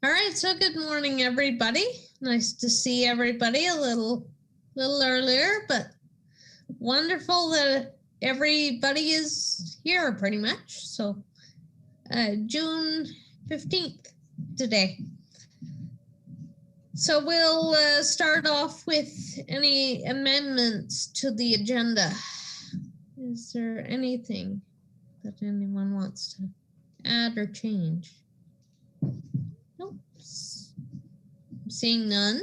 All right, so good morning, everybody. Nice to see everybody a little earlier, but wonderful that everybody is here pretty much. So June 15th today. So we'll start off with any amendments to the agenda. Is there anything that anyone wants to add or change? Nope. Seeing none.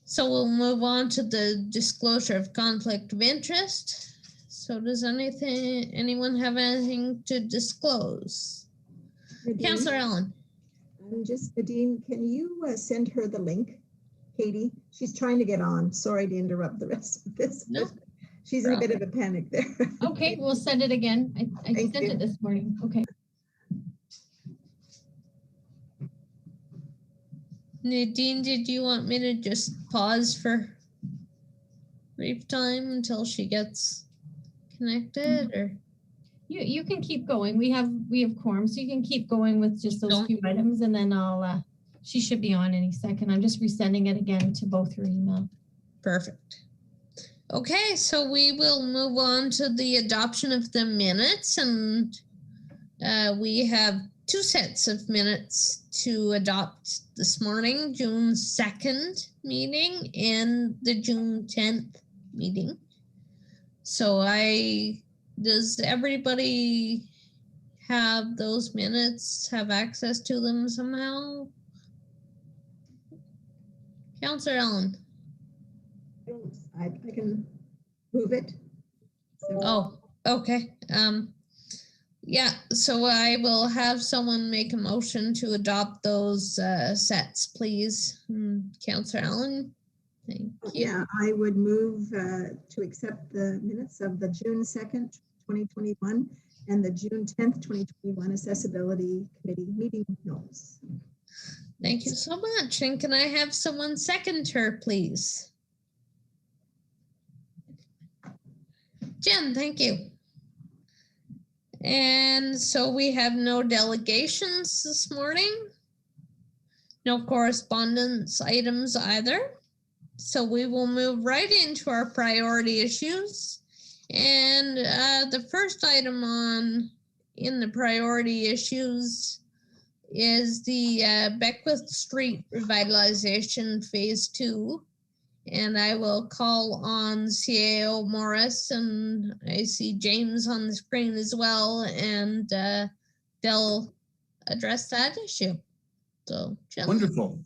So we'll move on to the disclosure of conflict of interest. So does anyone have anything to disclose? Nadine, Councillor Allen. Nadine, can you send her the link, Katie? She's trying to get on. Sorry to interrupt the rest of this. No. She's in a bit of a panic there. Okay, we'll send it again. I sent it this morning. Okay. Nadine, did you want me to just pause for brief time until she gets connected, or? You can keep going. We have quorum, so you can keep going with just those few items, and then I'll. She should be on any second. I'm just resending it again to both your email. Perfect. Okay, so we will move on to the adoption of the minutes, and we have two sets of minutes to adopt this morning: June 2nd meeting and the June 10th meeting. So does everybody have those minutes, have access to them somehow? Councillor Allen. I can move it. So. Oh, okay. Yeah, so I will have someone make a motion to adopt those sets, please. Councillor Allen, thank you. Yeah, I would move to accept the minutes of the June 2nd, 2021 and the June 10th, 2021 Accessibility Committee meeting notes. Thank you so much. And can I have someone second her, please? Jen, thank you. And so we have no delegations this morning, no correspondence items either. So we will move right into our priority issues. And the first item in the priority issues is the Beckwith Street Revitalization Phase 2. And I will call on CAO Morris, and I see James on the screen as well, and they'll address that issue. So, gentlemen. Wonderful.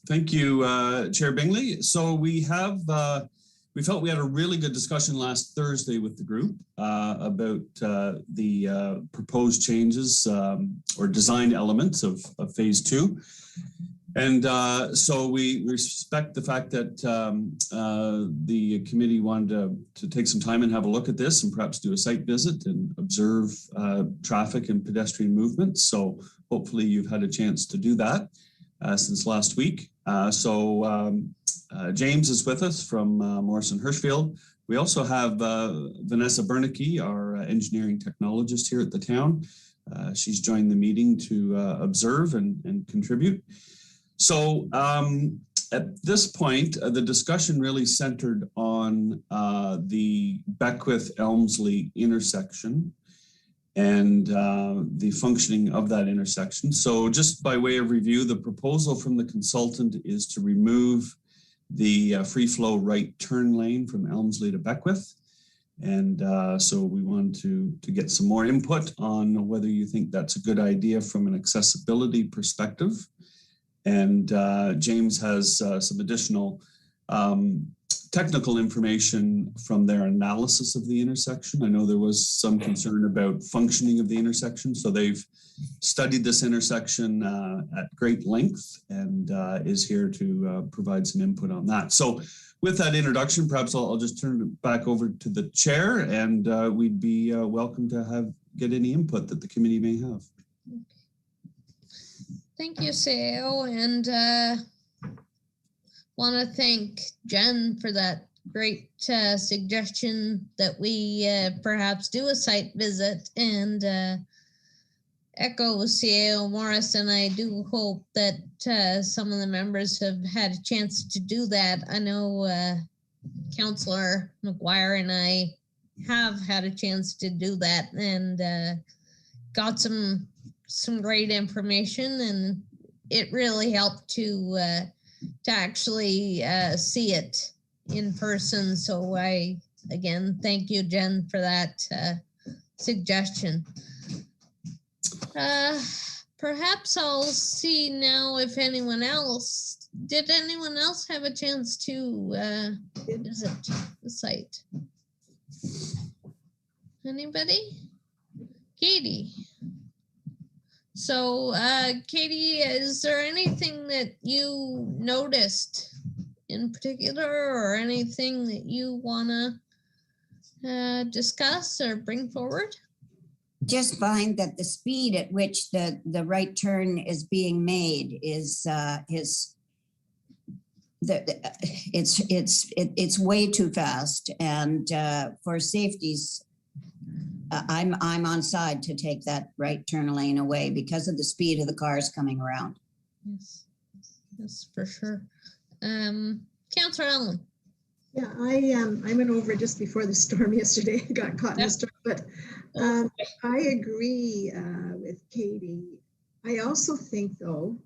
Thank you, Chair Bingley. So we felt we had a really good discussion last Thursday with the group about the proposed changes or design elements of Phase 2. And so we respect the fact that the committee wanted to take some time and have a look at this and perhaps do a site visit and observe traffic and pedestrian movement. So hopefully you've had a chance to do that since last week. James is with us from Morrison Hirschfield. We also have Vanessa Bernicke, our engineering technologist here at the town. She's joined the meeting to observe and contribute. So at this point, the discussion really centered on the Beckwith-Elmsley intersection and the functioning of that intersection. So just by way of review, the proposal from the consultant is to remove the free flow right turn lane from Elmsley to Beckwith. And so we want to get some more input on whether you think that's a good idea from an accessibility perspective. And James has some additional technical information from their analysis of the intersection. I know there was some concern about functioning of the intersection, so they've studied this intersection at great length and is here to provide some input on that. So with that introduction, perhaps I'll just turn it back over to the chair, and we'd be welcome to get any input that the committee may have. Thank you, CEO, and want to thank Jen for that great suggestion that we perhaps do a site visit and echo CAO Morris, and I do hope that some of the members have had a chance to do that. I know Councillor McGuire and I have had a chance to do that, and got some great information, and it really helped to actually see it in person. So I again thank you, Jen, for that suggestion. Perhaps I'll see now if anyone else, did anyone else have a chance to visit the site? Anybody? Katie. So Katie, is there anything that you noticed in particular, or anything that you want to discuss or bring forward? Just find that the speed at which the right turn is being made is it's way too fast, and for safety's, I'm on side to take that right turn lane away because of the speed of the cars coming around. Yes, for sure. Councillor Allen. Yeah, I went over just before the storm yesterday. I got caught in the storm, but I agree with Katie. I also think, though,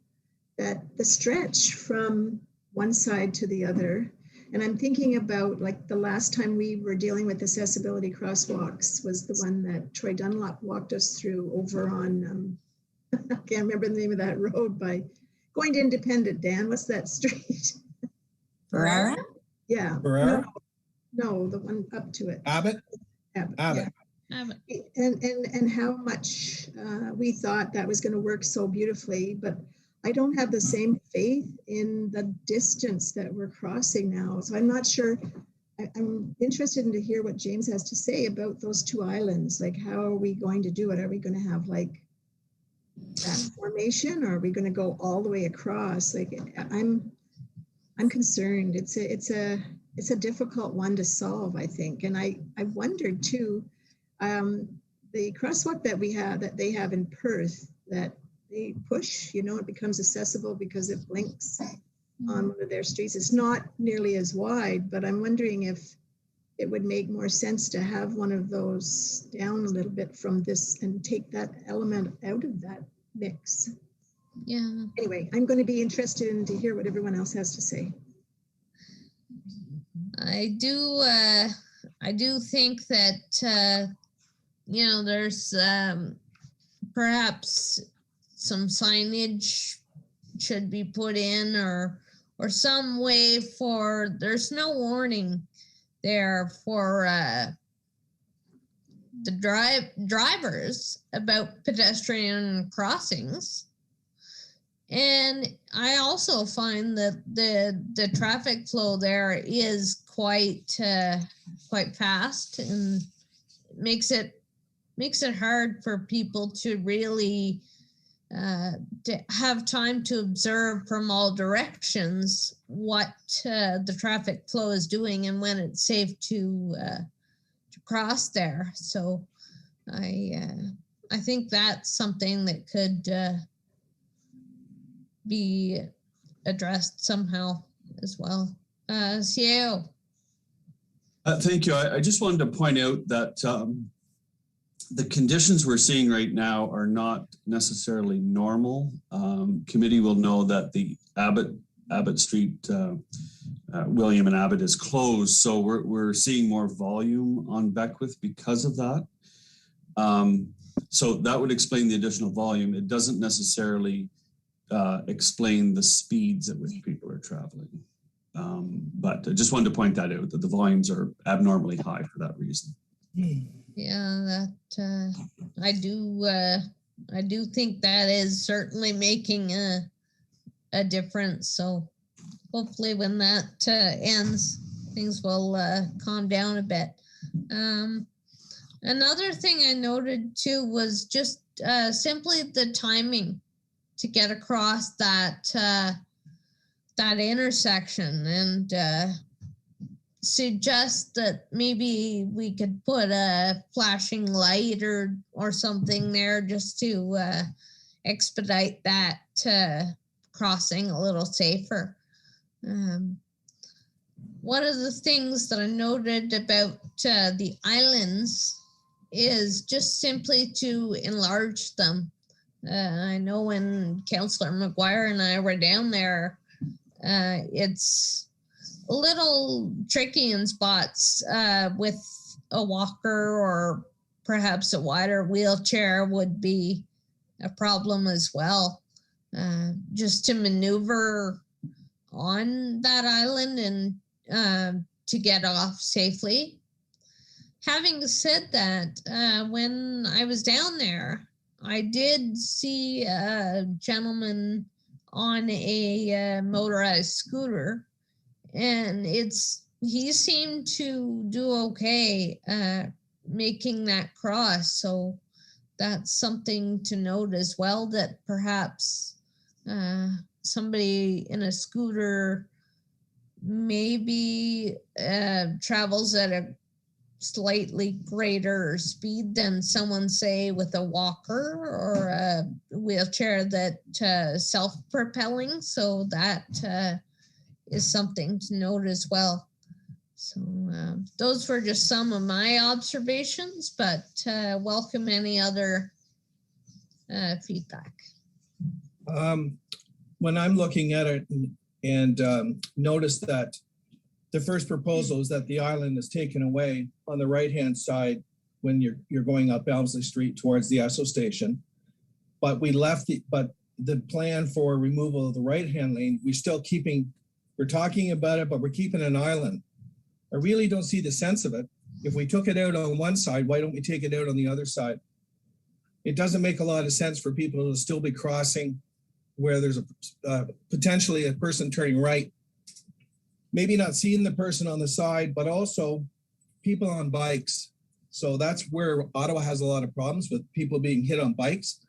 that the stretch from one side to the other, and I'm thinking about like the last time we were dealing with accessibility crosswalks was the one that Troy Dunlop walked us through over on, I can't remember the name of that road, by going to Independent. Dan, what's that street? Ferrara? Yeah. Ferrara? No, the one up to it. Abbott? Yeah. And how much we thought that was going to work so beautifully, but I don't have the same faith in the distance that we're crossing now. So I'm not sure. I'm interested in to hear what James has to say about those two islands. Like, how are we going to do it? Are we going to have like that formation, or are we going to go all the way across? Like, I'm concerned. It's a difficult one to solve, I think. And I wondered too, the crosswalk that they have in Perth, that they push, it becomes accessible because it blinks on one of their streets. It's not nearly as wide, but I'm wondering if it would make more sense to have one of those down a little bit from this and take that element out of that mix. Yeah. Anyway, I'm going to be interested in to hear what everyone else has to say. I do think that there's perhaps some signage should be put in, or some way for, there's no warning there for the drivers about pedestrian crossings. And I also find that the traffic flow there is quite fast, and makes it hard for people to really to have time to observe from all directions what the traffic flow is doing and when it's safe to cross there. So I think that's something that could be addressed somehow as well. CAO. Thank you. I just wanted to point out that the conditions we're seeing right now are not necessarily normal. Committee will know that the Abbott Street, William and Abbott is closed. So we're seeing more volume on Beckwith because of that. So that would explain the additional volume. It doesn't necessarily explain the speeds at which people are traveling. But I just wanted to point that out, that the volumes are abnormally high for that reason. Yeah, that I do think that is certainly making a difference. So hopefully when that ends, things will calm down a bit. Another thing I noted too was just simply the timing to get across that intersection, and suggest that maybe we could put a flashing light or something there just to expedite that crossing a little safer. One of the things that I noted about the islands is just simply to enlarge them. I know when Councillor McGuire and I were down there, it's a little tricky in spots with a walker, or perhaps a wider wheelchair would be a problem as well. Just to maneuver on that island and to get off safely. Having said that, when I was down there, I did see a gentleman on a motorized scooter, and he seemed to do okay making that cross. So that's something to note as well, that perhaps somebody in a scooter maybe travels at a slightly greater speed than someone, say, with a walker or a wheelchair that self-propelling. So that is something to note as well. So those were just some of my observations, but welcome any other feedback. When I'm looking at it and notice that the first proposal is that the island is taken away on the right-hand side when you're going up Elmsley Street towards the Esso station, but the plan for removal of the right-hand lane, we're talking about it, but we're keeping an island. I really don't see the sense of it. If we took it out on one side, why don't we take it out on the other side? It doesn't make a lot of sense for people to still be crossing where there's potentially a person turning right, maybe not seeing the person on the side, but also people on bikes. So that's where Ottawa has a lot of problems with people being hit on bikes,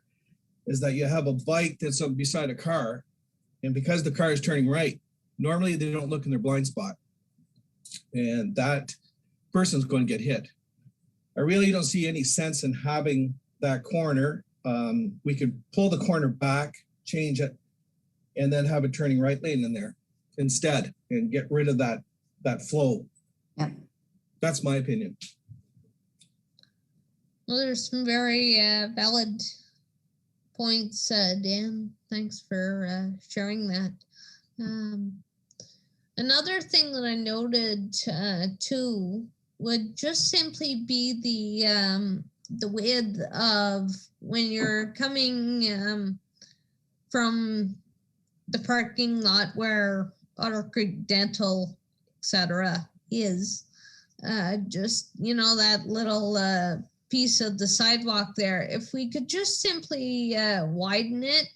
is that you have a bike that's beside a car, and because the car is turning right, normally they don't look in their blind spot, and that person's going to get hit. I really don't see any sense in having that corner. We could pull the corner back, change it, and then have a turning right lane in there instead, and get rid of that flow. Yep. That's my opinion. Well, there's some very valid points, Dan. Thanks for sharing that. Another thing that I noted too would just simply be the width of when you're coming from the parking lot where Otter Creek Dental, etc. is. Just, that little piece of the sidewalk there. If we could just simply widen it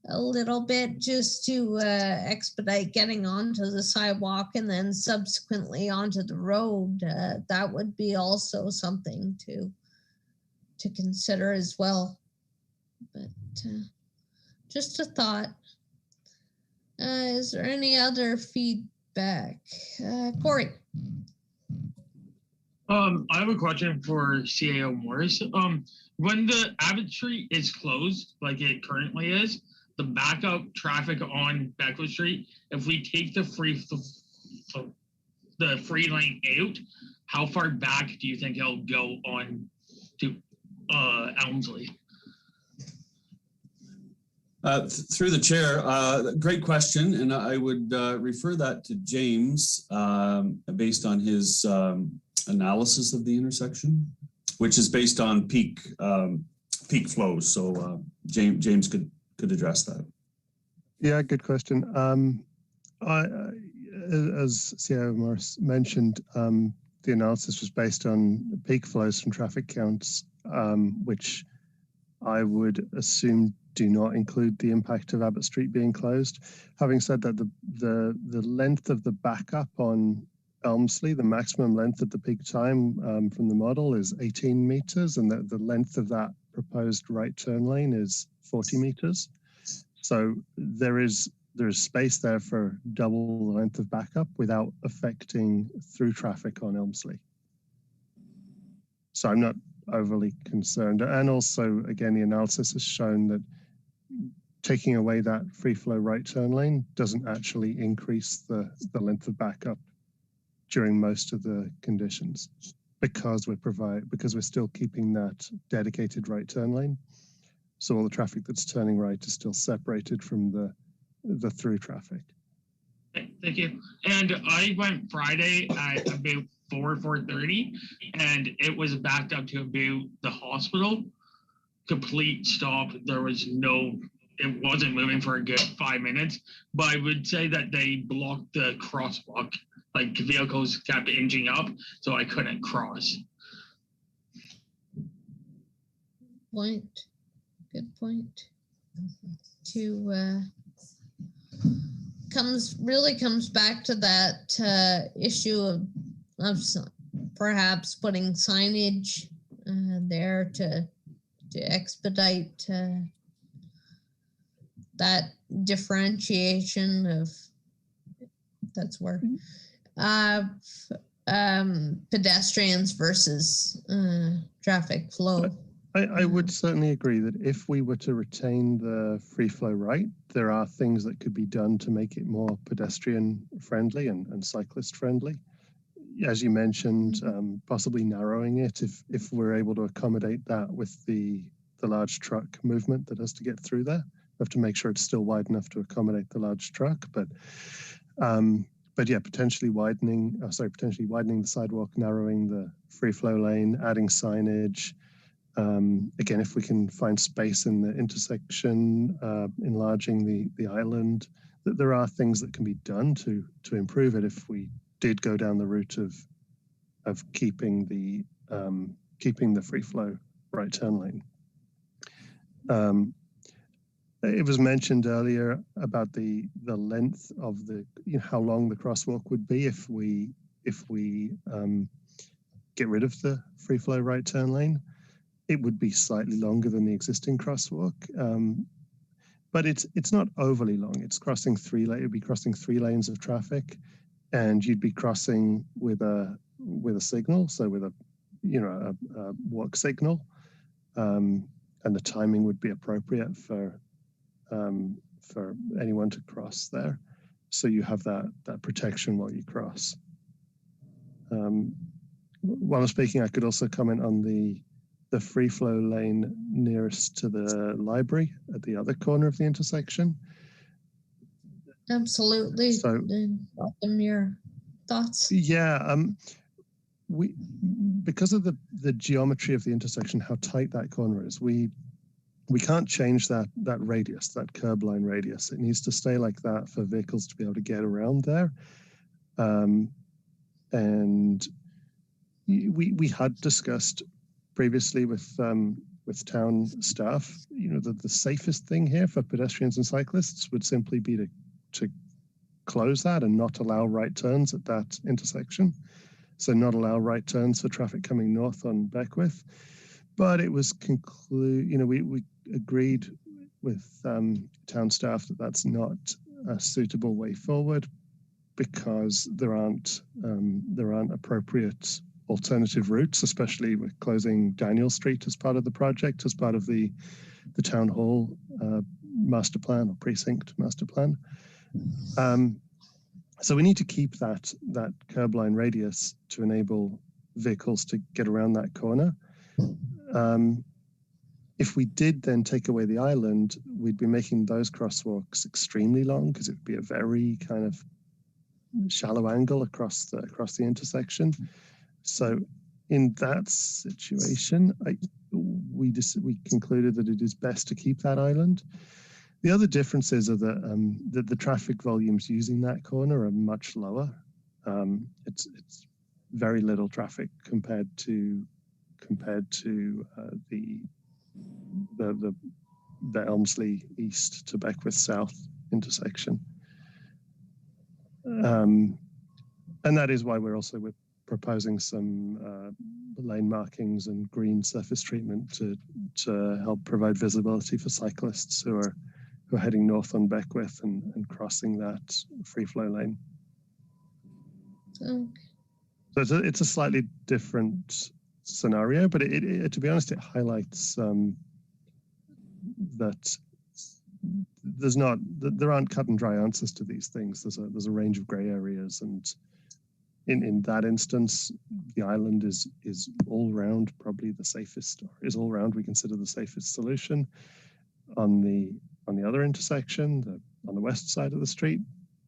a little bit just to expedite getting onto the sidewalk and then subsequently onto the road, that would be also something to consider as well. But just a thought. Is there any other feedback? Corey. I have a question for CAO Morris. When the Abbott Street is closed, like it currently is, the backup traffic on Beckwith Street, if we take the free lane out, how far back do you think it'll go on to Elmsley? Through the chair, great question, and I would refer that to James based on his analysis of the intersection, which is based on peak flows. So James could address that. Yeah, good question. As CAO Morris mentioned, the analysis was based on peak flows from traffic counts, which I would assume do not include the impact of Abbott Street being closed. Having said that, the length of the backup on Elmsley, the maximum length at the peak time from the model is 18 meters, and the length of that proposed right turn lane is 40 meters. So there is there's space there for double the length of backup without affecting through traffic on Elmsley. So I'm not overly concerned. And also, again, the analysis has shown that taking away that free flow right turn lane doesn't actually increase the length of backup during most of the conditions because we're still keeping that dedicated right turn lane. So all the traffic that's turning right is still separated from the through traffic. Thank you. And I went Friday at about 4:30, and it was backed up to about the hospital. Complete stop. There was it wasn't moving for a good 5 minutes, but I would say that they blocked the crosswalk. Like vehicles kept inching up, so I couldn't cross. Good point. Comes back to that issue of perhaps putting signage there to expedite that differentiation of pedestrians versus traffic flow. I would certainly agree that if we were to retain the free flow right, there are things that could be done to make it more pedestrian friendly and cyclist friendly. As you mentioned, possibly narrowing it if we're able to accommodate that with the large truck movement that has to get through there. We have to make sure it's still wide enough to accommodate the large truck, but yeah, potentially widening the sidewalk, narrowing the free flow lane, adding signage. Again, if we can find space in the intersection, enlarging the island, that there are things that can be done to improve it if we did go down the route of keeping the free flow right turn lane. It was mentioned earlier about the length of how long the crosswalk would be if we get rid of the free flow right turn lane. It would be slightly longer than the existing crosswalk, but it's not overly long. It's crossing it would be crossing 3 lanes of traffic, and you'd be crossing with a signal, so with a walk signal, and the timing would be appropriate for anyone to cross there. So you have that protection while you cross. While I'm speaking, I could also comment on the free flow lane nearest to the library at the other corner of the intersection. Absolutely. So, your thoughts? Yeah, because of the geometry of the intersection, how tight that corner is, we can't change that radius, that curb line radius. It needs to stay like that for vehicles to be able to get around there. And we had discussed previously with town staff, that the safest thing here for pedestrians and cyclists would simply be to close that and not allow right turns at that intersection. So not allow right turns for traffic coming north on Beckwith. But it was we agreed with town staff that that's not a suitable way forward because there aren't appropriate alternative routes, especially with closing Daniel Street as part of the project, as part of the town hall master plan or precinct master plan. So we need to keep that curb line radius to enable vehicles to get around that corner. If we did then take away the island, we'd be making those crosswalks extremely long because it would be a very kind of shallow angle across the intersection. So in that situation, we concluded that it is best to keep that island. The other differences are that the traffic volumes using that corner are much lower. It's very little traffic compared to the Elmsley East to Beckwith South intersection. And that is why we're proposing some lane markings and green surface treatment to help provide visibility for cyclists who are who are heading north on Beckwith and crossing that free flow lane. Okay. So it's a slightly different scenario, but it to be honest, it highlights that there aren't cut and dry answers to these things. There's a range of gray areas, and in that instance, the island is all round probably the safest, or is all round we consider the safest solution. On the other intersection, on the west side of the street,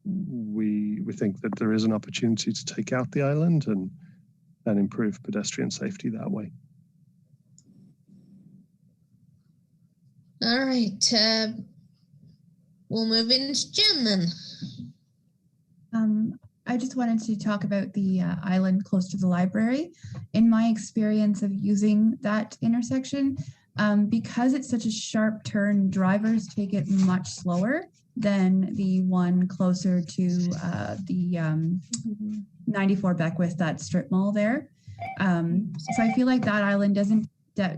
we think that there is an opportunity to take out the island and improve pedestrian safety that way. All right. We'll move into Jen then. I just wanted to talk about the island close to the library. In my experience of using that intersection, because it's such a sharp turn, drivers take it much slower than the one closer to the 94 Beckwith, that strip mall there. So I feel like that island doesn't,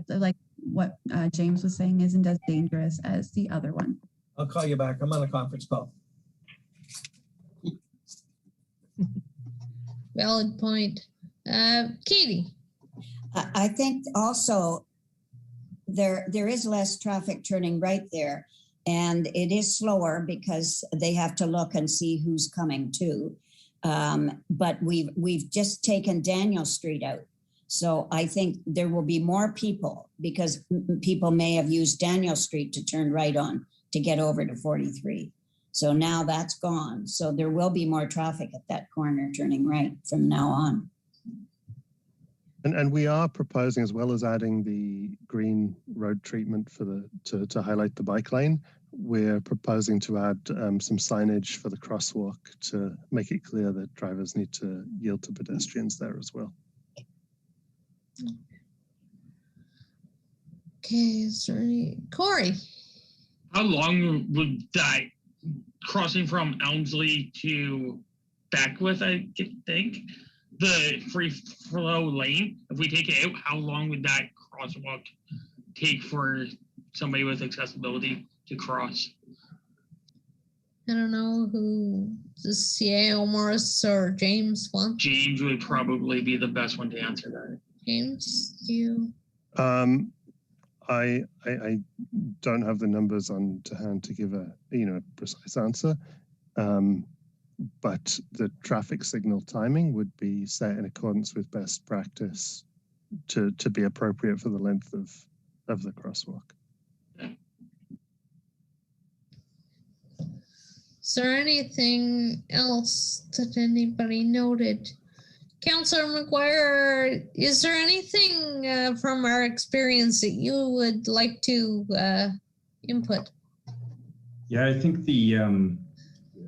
like what James was saying, isn't as dangerous as the other one. I'll call you back. I'm on a conference call. Valid point. Katie. I think also there is less traffic turning right there, and it is slower because they have to look and see who's coming too. But we've just taken Daniel Street out. So I think there will be more people because people may have used Daniel Street to turn right on to get over to 43. So now that's gone. So there will be more traffic at that corner turning right from now on. And we are proposing, as well as adding the green road treatment for to highlight the bike lane, we're proposing to add some signage for the crosswalk to make it clear that drivers need to yield to pedestrians there as well. Okay, is there any Corey? How long would that crossing from Elmsley to Beckwith, I think, the free flow lane, if we take it out, how long would that crosswalk take for somebody with accessibility to cross? I don't know who, the CAO Morris or James one? James would probably be the best one to answer that. James, you? I don't have the numbers on to hand to give a precise answer, but the traffic signal timing would be set in accordance with best practice to be appropriate for the length of the crosswalk. Is there anything else that anybody noted? Councillor McGuire, is there anything from our experience that you would like to input? Yeah, I think a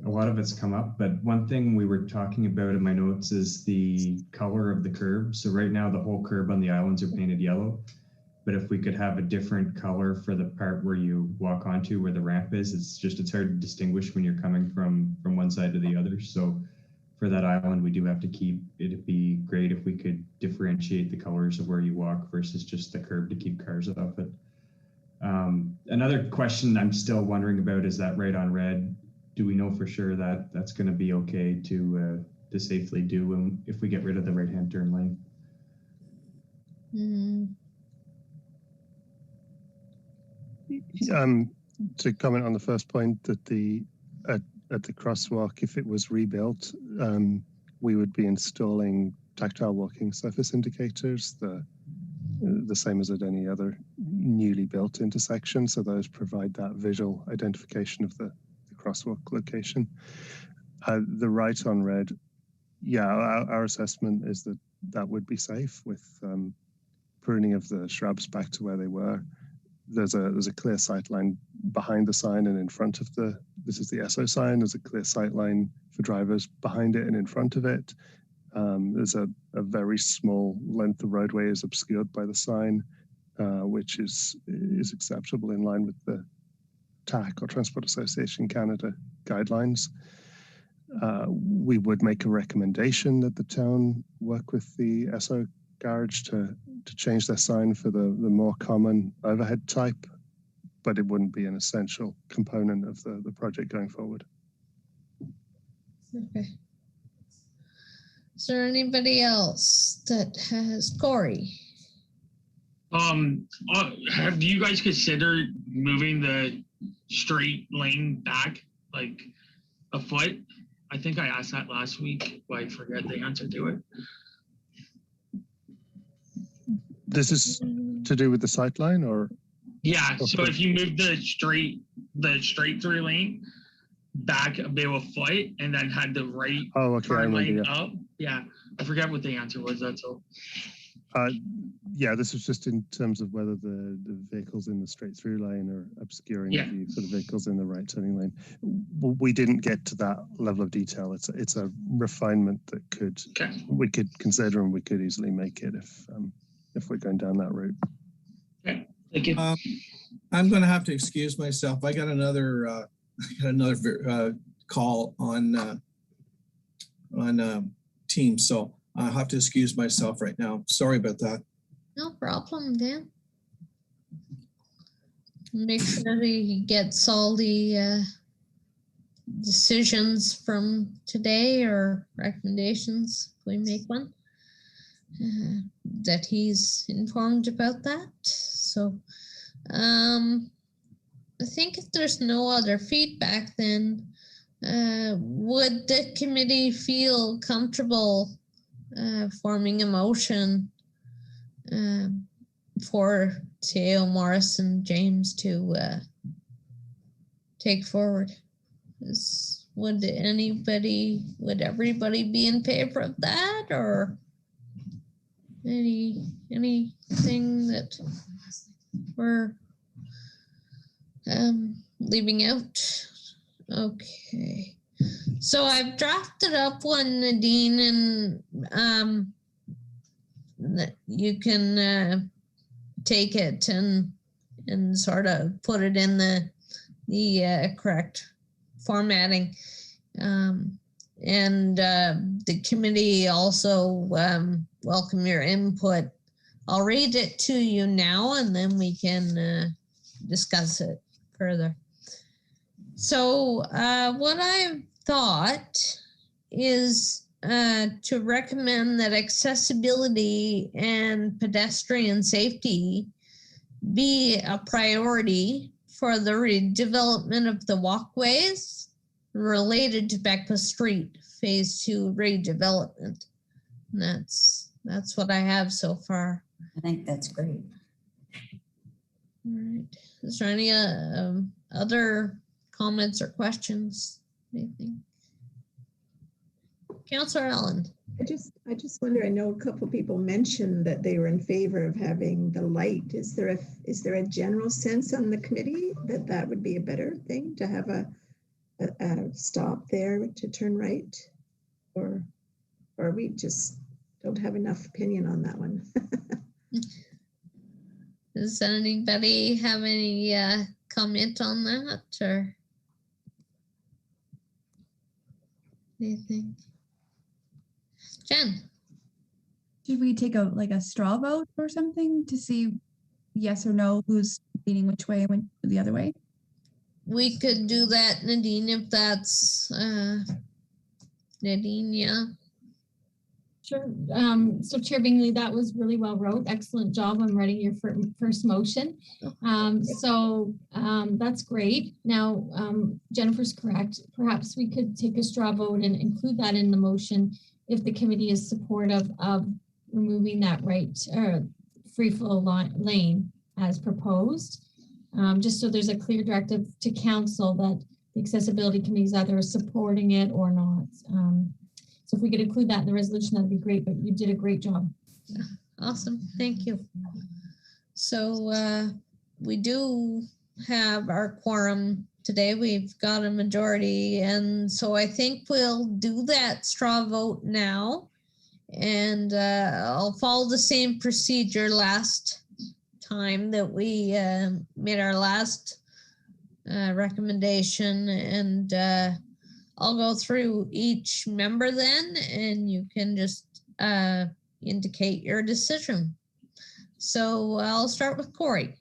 lot of it's come up, but one thing we were talking about in my notes is the color of the curb. So right now the whole curb on the islands are painted yellow, but if we could have a different color for the part where you walk onto where the ramp is, it's hard to distinguish when you're coming from one side to the other. So for that island, we do have to keep, it'd be great if we could differentiate the colors of where you walk versus just the curb to keep cars off it. Another question I'm still wondering about is that right on red, do we know for sure that that's going to be okay to safely do if we get rid of the right-hand turn lane? To comment on the first point, that at the crosswalk, if it was rebuilt, we would be installing tactile walking surface indicators, the same as at any other newly built intersection. So those provide that visual identification of the crosswalk location. The right on red, yeah, our assessment is that would be safe with pruning of the shrubs back to where they were. There's a clear sight line behind the sign and in front of this is the Esso sign. There's a clear sight line for drivers behind it and in front of it. There's a very small length of roadway is obscured by the sign, which is acceptable in line with the TAC or Transport Association Canada guidelines. We would make a recommendation that the town work with the Esso garage to change their sign for the more common overhead type but it wouldn't be an essential component of the project going forward. Okay. Is there anybody else that has Corey? Have you guys considered moving the straight lane back like a foot? I think I asked that last week, but I forget the answer to it. This is to do with the sight line, or? Yeah, so Okay. if you move the straight through lane back about a foot and then had the right Oh, okay, I turn lane remember, yeah. up. Yeah, I forget what the answer was, that's all. Yeah, this was just in terms of whether the vehicles in the straight through lane are obscuring Yeah. the view for the vehicles in the right turning lane. We didn't get to that level of detail. It's a refinement that we could consider, and we could easily make it if we're going down that route. Okay, thank you. I'm going to have to excuse myself. I got another call on Teams, so I have to excuse myself right now. Sorry about that. No problem, Dan. Make sure he gets all the decisions from today or recommendations if we make one, that he's informed about that. So I think if there's no other feedback, then would the committee feel comfortable forming a motion for CAO Morris and James to take forward? Would everybody be in favor of that, or anything that we're leaving out? Okay, so I've drafted up one, Nadine, and you can take it and sort of put it in the correct formatting, and the committee also welcome your input. I'll read it to you now, and then we can discuss it further. So what I've thought is to recommend that accessibility and pedestrian safety be a priority for the redevelopment of the walkways related to Beckwith Street Phase 2 redevelopment. And that's what I have so far. I think that's great. All right. Is there any other comments or questions? Anything? Councillor Allen. I just wonder, I know a couple people mentioned that they were in favor of having the light. Is there a general sense on the committee that would be a better thing to have a stop there to turn right? Or we just don't have enough opinion on that one? Does anybody have any comment on that, or anything? Jen? Should we take a straw vote or something to see yes or no who's leaning which way and the other way? We could do that, Nadine, if that's Nadine, yeah. Sure. So Chair Bingley, that was really well wrote. Excellent job on writing your first motion. That's great. Now, Jennifer's correct. Perhaps we could take a straw vote and include that in the motion if the committee is supportive of removing that free flow lane as proposed. Just so there's a clear directive to council that the accessibility committee is either supporting it or not. So if we could include that in the resolution, that'd be great, but you did a great job. Awesome, thank you. So we do have our quorum today. We've got a majority, and so I think we'll do that straw vote now, and I'll follow the same procedure last time that we made our last recommendation, and I'll go through each member then, and you can just indicate your decision. So I'll start with Corey.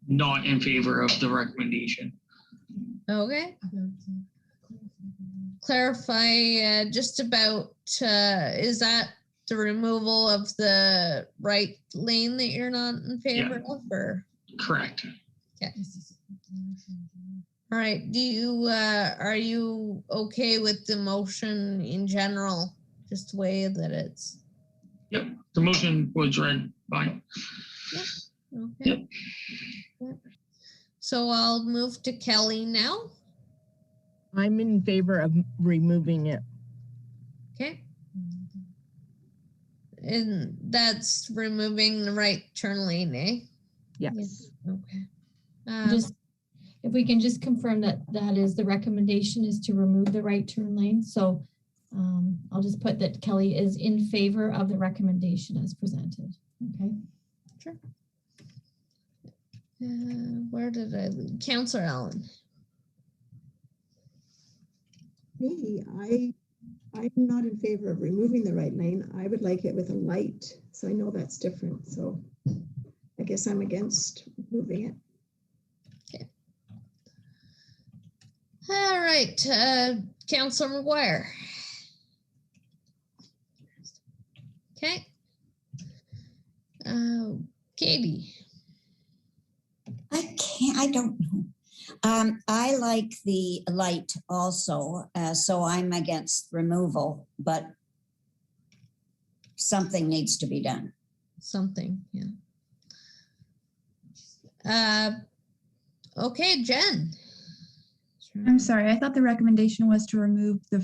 not in favor of the recommendation. Okay. Clarify just about, is that the removal of the right lane that you're not in favor of, or? Correct. Okay. All right. Do you, are you okay with the motion in general? Just the way that it's? Yep. The motion was read by. Okay. Yep. So I'll move to Kelly now. I'm in favor of removing it. Okay. And that's removing the right turn lane, eh? Yes. Okay. Just if we can just confirm that that is the recommendation is to remove the right turn lane. So I'll just put that Kelly is in favor of the recommendation as presented. Okay. Sure. Where did I leave? Councillor Allen. Me, I'm not in favor of removing the right lane. I would like it with a light. So I know that's different. So I guess I'm against moving it. Okay. All right. Councillor McGuire. Okay. Katie. I don't know. I like the light also, so I'm against removal, but something needs to be done. Something, yeah. Okay, Jen. I'm sorry. I thought the recommendation was to remove the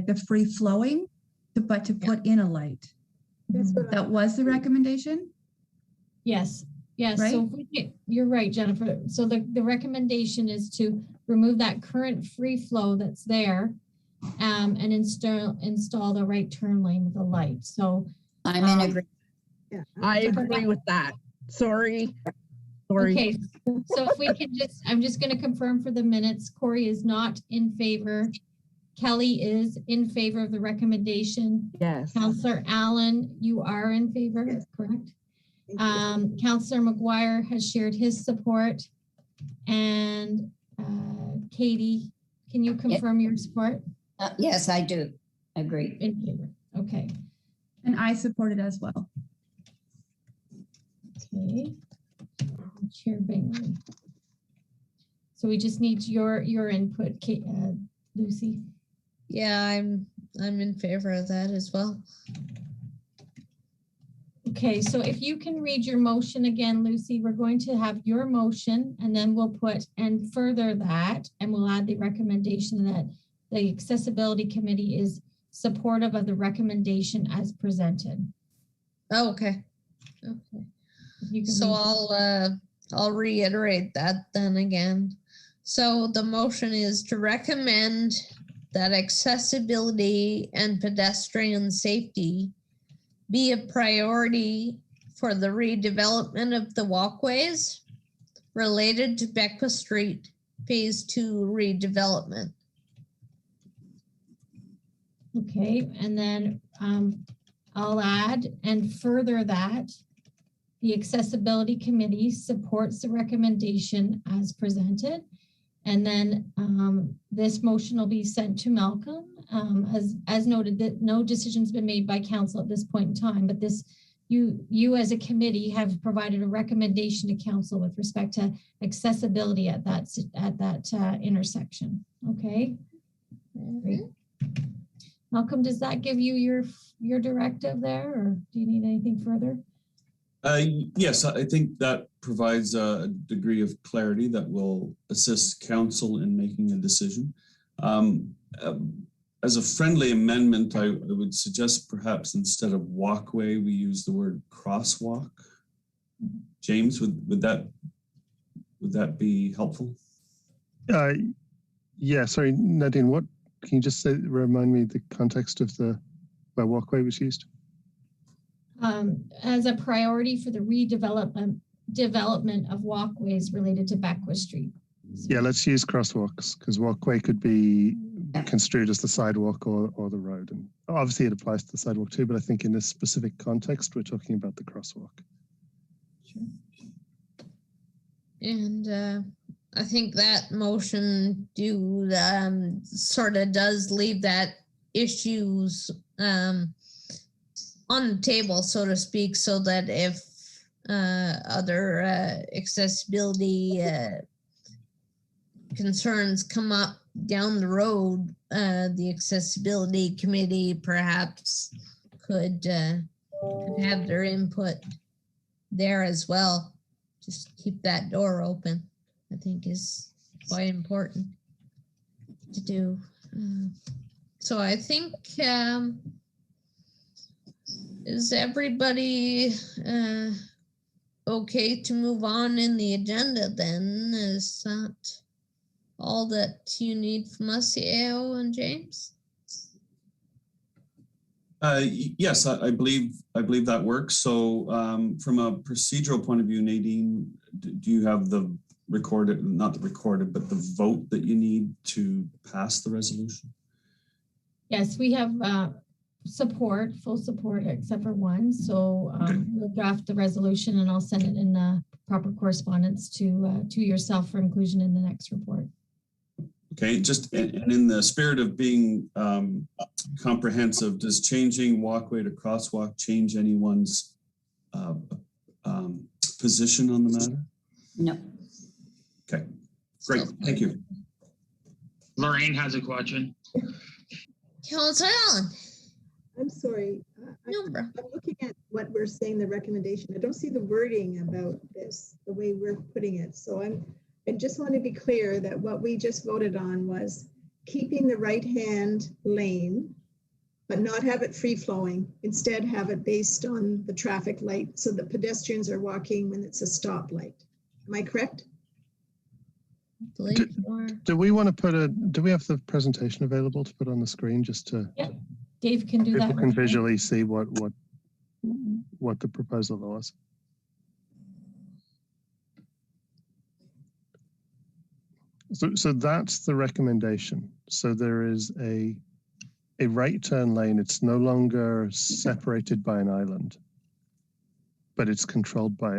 the free flowing, but to put in a light. That's what That was the recommendation? Yes. Yes. Right? So you're right, Jennifer. So the recommendation is to remove that current free flow that's there and install the right turn lane with a light. So I'm in agreement. Yeah. I agree with that. Sorry. Okay. So if we can I'm just going to confirm for the minutes, Corey is not in favor. Kelly is in favor of the recommendation. Yes. Councillor Allen, you are in favor, Yes. correct? Councillor McGuire has shared his support. And Katie, can you confirm your support? Yes, I do. Agree. In favor. Okay. And I support it as well. Okay. Chair Bingley. So we just need your input, Lucy. Yeah, I'm in favor of that as well. Okay, so if you can read your motion again, Lucy, we're going to have your motion and then we'll put and further that, and we'll add the recommendation that the Accessibility Committee is supportive of the recommendation as presented. Oh, okay. Okay. So I'll reiterate that then again. So the motion is to recommend that accessibility and pedestrian safety be a priority for the redevelopment of the walkways related to Beckwith Street Phase 2 redevelopment. Okay, and then I'll add and further that the Accessibility Committee supports the recommendation as presented. And then this motion will be sent to Malcolm. As noted, that no decision's been made by council at this point in time, but this you as a committee have provided a recommendation to council with respect to accessibility at that intersection. Okay. Great. Malcolm, does that give you your directive there, or do you need anything further? Yes, I think that provides a degree of clarity that will assist council in making a decision. As a friendly amendment, I would suggest perhaps instead of walkway, we use the word crosswalk. James, would that be helpful? Yeah, sorry, Nadine, what can you just remind me the context of where walkway was used? As a priority for the development of walkways related to Beckwith Street. Yeah, let's use crosswalks because walkway could be construed as the sidewalk or the road. And obviously it applies to the sidewalk too, but I think in this specific context, we're talking about the crosswalk. Sure. And I think that motion sort of does leave that issues on the table, so to speak, so that if other accessibility concerns come up down the road, the accessibility committee perhaps could have their input there as well. Just keep that door open, I think, is quite important to do. So I think, is everybody okay to move on in the agenda then? Is that all that you need from us, CAO and James? Yes, I believe that works. So from a procedural point of view, Nadine, do you have the recorded, not the recorded, but the vote that you need to pass the resolution? Yes, we have support, full support, except for one. So we'll draft the resolution and I'll send it in the proper correspondence to yourself for inclusion in the next report. Okay, just and in the spirit of being comprehensive, does changing walkway to crosswalk change anyone's position on the matter? No. Okay, great, thank you. Lorraine has a question. Councilor Allen. I'm sorry. I'm looking at what we're saying, the recommendation. I don't see the wording about this, the way we're putting it. So I just want to be clear that what we just voted on was keeping the right-hand lane, but not have it free-flowing. Instead, have it based on the traffic light so that pedestrians are walking when it's a stoplight. Am I correct? Do we want to do we have the presentation available to put on the screen just to? Yeah, Dave can do that. People can visually see what the proposal was. So that's the recommendation. So there is a right turn lane. It's no longer separated by an island, but it's controlled by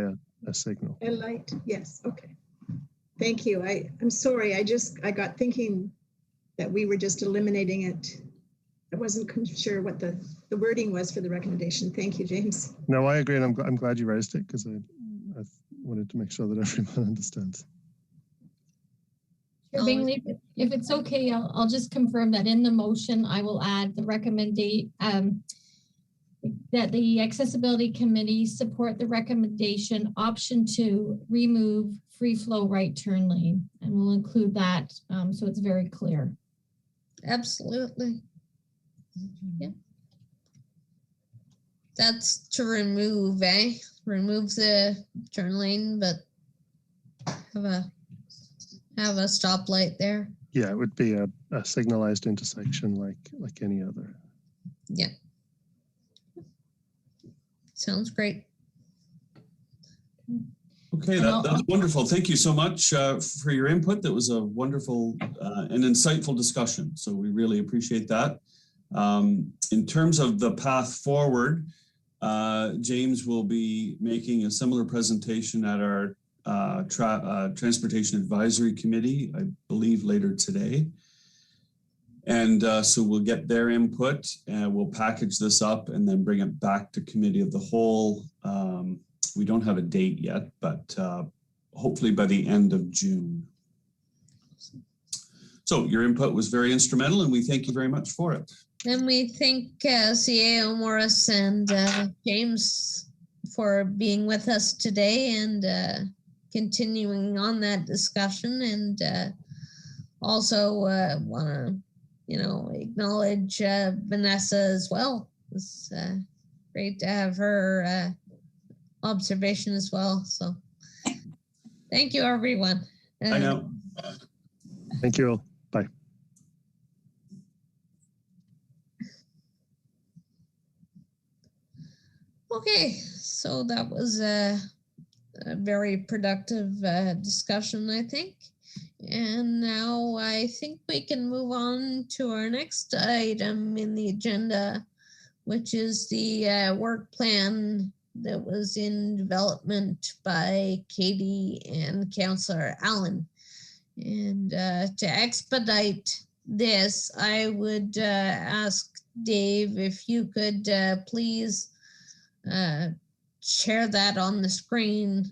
a signal. A light, yes, okay. Thank you. I'm sorry, I got thinking that we were just eliminating it. I wasn't sure what the wording was for the recommendation. Thank you, James. No, I agree, and I'm glad you raised it because I wanted to make sure that everyone understands. Bingley, if it's okay, I'll just confirm that in the motion, I will add the recommendation that the accessibility committee support the recommendation option 2, remove free flow right turn lane, and we'll include that so it's very clear. Absolutely. Yeah. That's to remove, remove the turn lane, but have a stoplight there. Yeah, it would be a signalized intersection like any other. Yeah. Sounds great. Okay, that's wonderful. Thank you so much for your input. That was a wonderful and insightful discussion. So we really appreciate that. In terms of the path forward, James will be making a similar presentation at our Transportation Advisory Committee, I believe later today. And so we'll get their input and we'll package this up and then bring it back to Committee of the Whole. We don't have a date yet, but hopefully by the end of June. So your input was very instrumental and we thank you very much for it. And we thank CAO Morris and James for being with us today and continuing on that discussion, and also want to acknowledge Vanessa as well. It's great to have her observation as well. So thank you, everyone. I know. Thank you all. Bye. Okay, so that was a very productive discussion, I think. And now I think we can move on to our next item in the agenda, which is the work plan that was in development by Katie and Councillor Allen. And to expedite this, I would ask Dave if you could please share that on the screen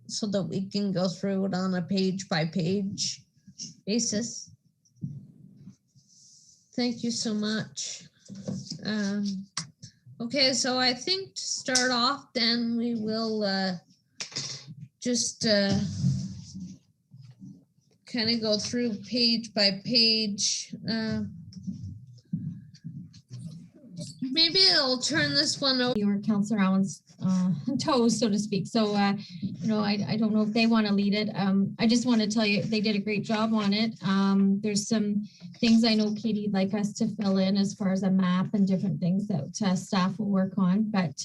so that we can go through it on a page by page basis. Thank you so much. Okay, so I think to start off, then we will just kind of go through page by page. Maybe I'll turn this one over. Your Councillor Allen's toes, so to speak. So, you know, I don't know if they want to lead it. I just want to tell you they did a great job on it. There's some things I know Katie'd like us to fill in as far as a map and different things that staff will work on. But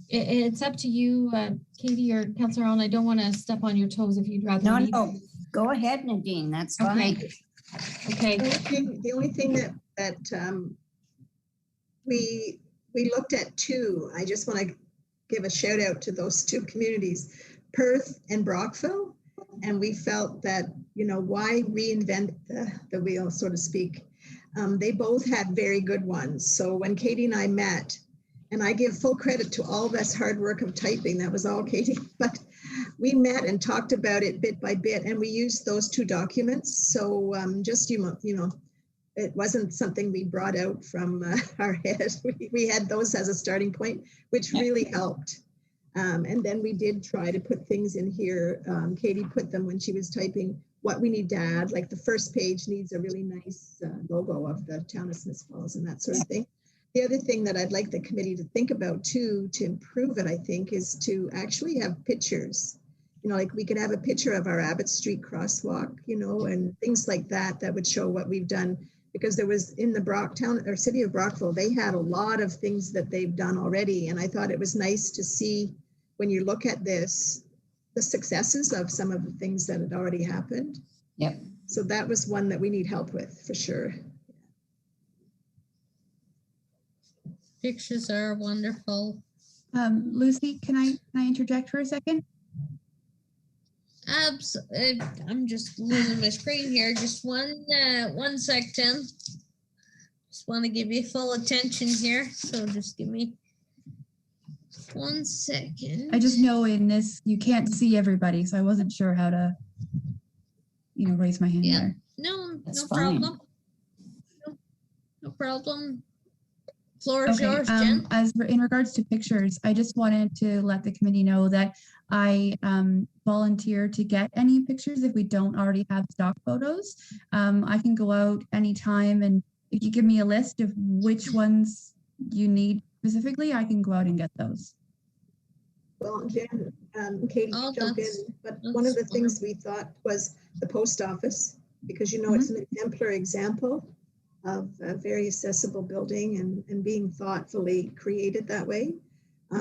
it's up to you, Katie or Councillor Allen. I don't want to step on your toes if you'd rather. No, go ahead, Nadine. That's fine. Okay. The only thing that we looked at two. I just want to give a shout out to those two communities, Perth and Brockville. And we felt that, you know, why reinvent the wheel, so to speak? They both had very good ones. So when Katie and I met, and I give full credit to all this hard work of typing, that was all Katie, but we met and talked about it bit by bit, and we used those two documents. So just, you know, it wasn't something we brought out from our head. We had those as a starting point, which really helped. And then we did try to put things in here. Katie put them when she was typing what we need to add, like the first page needs a really nice logo of the town of Smiths Falls and that sort of thing. The other thing that I'd like the committee to think about too, to improve it, I think, is to actually have pictures. You know, like we could have a picture of our Abbott Street crosswalk, you know, and things like that, that would show what we've done. Because there was in the city of Brockville, they had a lot of things that they've done already. And I thought it was nice to see when you look at this, the successes of some of the things that had already happened. Yep. So that was one that we need help with for sure. Pictures are wonderful. Lucy, can I interject for a second? I'm just losing my screen here. Just one sec, Tim. Just want to give you full attention here. So just give me 1 second. I just know in this, you can't see everybody, so I wasn't sure how to, you know, raise my hand there. No, That's no fine. problem. No problem. Floor is yours, Jen. As in regards to pictures, I just wanted to let the committee know that I volunteer to get any pictures if we don't already have stock photos. I can go out anytime, and if you give me a list of which ones you need specifically, I can go out and get those. Well, Jen, Katie, jump in. But one of the things we thought was the post office, because, you know, it's an exemplary example of a very accessible building and being thoughtfully created that way.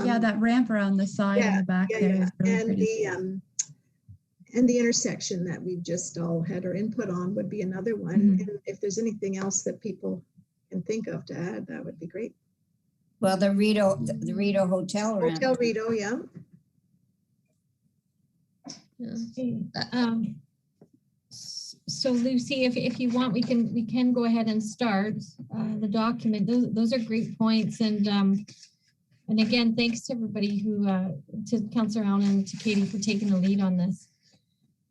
Yeah, that ramp around the side and the back there is really and pretty. And the intersection that we've just all had our input on would be another one. And if there's anything else that people can think of to add, that would be great. Well, the Rito Hotel ramp. Hotel Rito, yeah. So Lucy, if you want, we can go ahead and start the document. Those are great points, and again, thanks to everybody who to Councillor Allen and to Katie for taking the lead on this.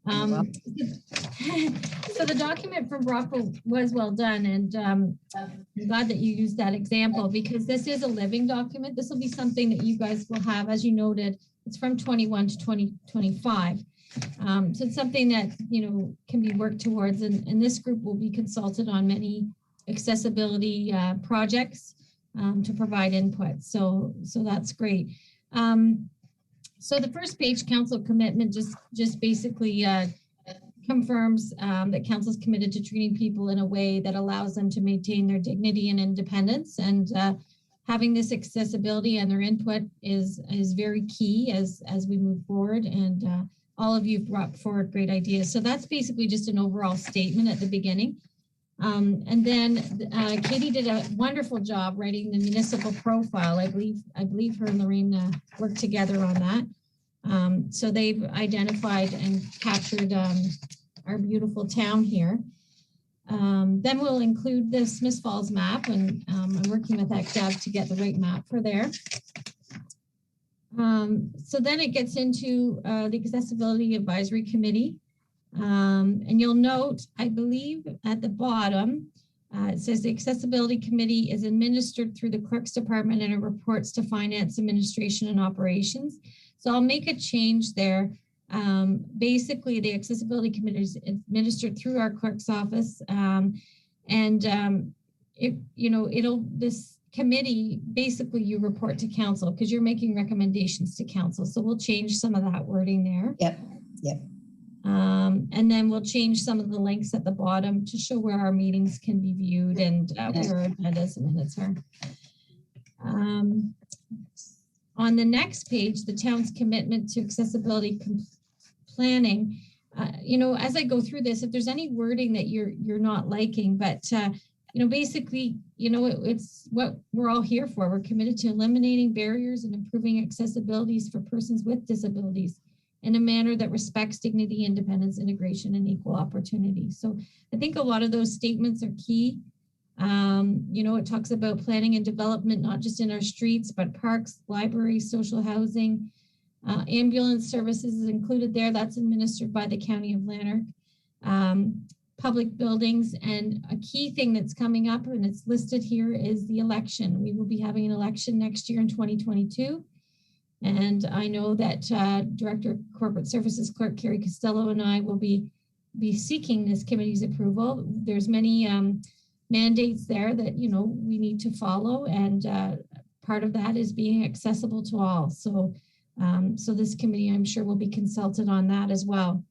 So the document from Brockville was well done, and I'm glad that you used that example, because this is a living document. This will be something that you guys will have, as you noted. It's from 21 to 2025. So it's something that, you know, can be worked towards, and this group will be consulted on many accessibility projects to provide input. So that's great. So the first page, council commitment, just basically confirms that council is committed to treating people in a way that allows them to maintain their dignity and independence, and having this accessibility and their input is very key as we move forward. And all of you brought forward great ideas. So that's basically just an overall statement at the beginning. And then Katie did a wonderful job writing the municipal profile. I believe her and Lorraine worked together on that. So they've identified and captured our beautiful town here. Then we'll include the Smith Falls map, and I'm working with ECDAV to get the right map for there. So then it gets into the Accessibility Advisory Committee. And you'll note, I believe at the bottom, it says the Accessibility Committee is administered through the Clerk's Department and it reports to Finance, Administration, and Operations. So I'll make a change there. Basically, the Accessibility Committee is administered through our clerk's office. This committee, basically you report to council because you're making recommendations to council. So we'll change some of that wording there. Yep. And then we'll change some of the links at the bottom to show where our meetings can be viewed and where our agendas and minutes are. On the next page, the town's commitment to accessibility planning. As I go through this, if there's any wording that you're not liking, but basically, it's what we're all here for. We're committed to eliminating barriers and improving accessibilities for persons with disabilities in a manner that respects dignity, independence, integration, and equal opportunity. So I think a lot of those statements are key. It talks about planning and development, not just in our streets, but parks, libraries, social housing, ambulance services is included there. That's administered by the County of Lanark. Public buildings, and a key thing that's coming up, and it's listed here, is the election. We will be having an election next year in 2022. And I know that Director of Corporate Services Clerk Carrie Costello and I will be seeking this committee's approval. There's many mandates there that we need to follow, and part of that is being accessible to all. So this committee, I'm sure, will be consulted on that as well.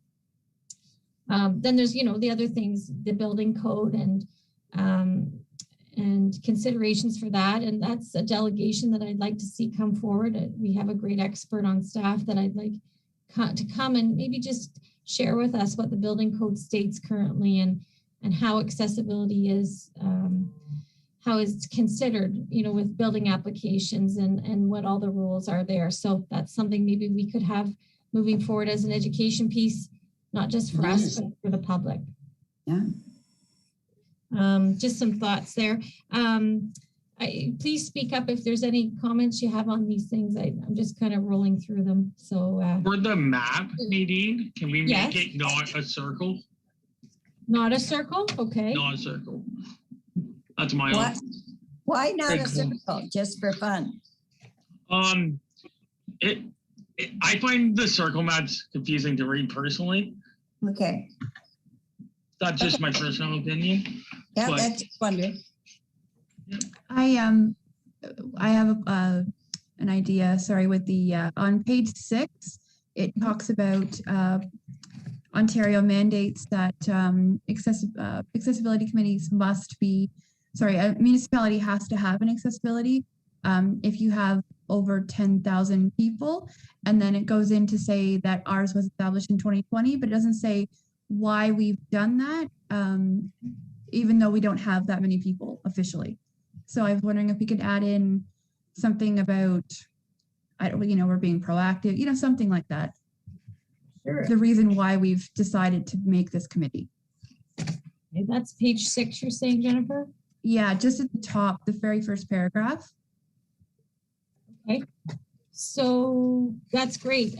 Then there's the other things, the building code and considerations for that. And that's a delegation that I'd like to see come forward. We have a great expert on staff that I'd like to come and maybe just share with us what the building code states currently and how accessibility is, how it's considered, with building applications and what all the rules are there. So that's something maybe we could have moving forward as an education piece, not just for us, but for the public. Yeah. Just some thoughts there. Please speak up if there's any comments you have on these things. I'm just kind of rolling through them. So for the map, Nadine, can we make it not a circle? Not a circle? Okay. Not a circle. That's my own. Why not a circle? Just for fun. I find the circle maps confusing to read personally. Okay. That's just my personal opinion. Yeah, that's wonderful. I have an idea. Sorry, with the on page 6, it talks about Ontario mandates that accessibility committees must be. Sorry, a municipality has to have an accessibility if you have over 10,000 people, and then it goes in to say that ours was established in 2020, but it doesn't say why we've done that, even though we don't have that many people officially. So I was wondering if we could add in something about, we're being proactive, something like that. Sure. The reason why we've decided to make this committee. Okay, that's page 6 you're saying, Jennifer? Yeah, just at the top, the very first paragraph. Okay, so that's great.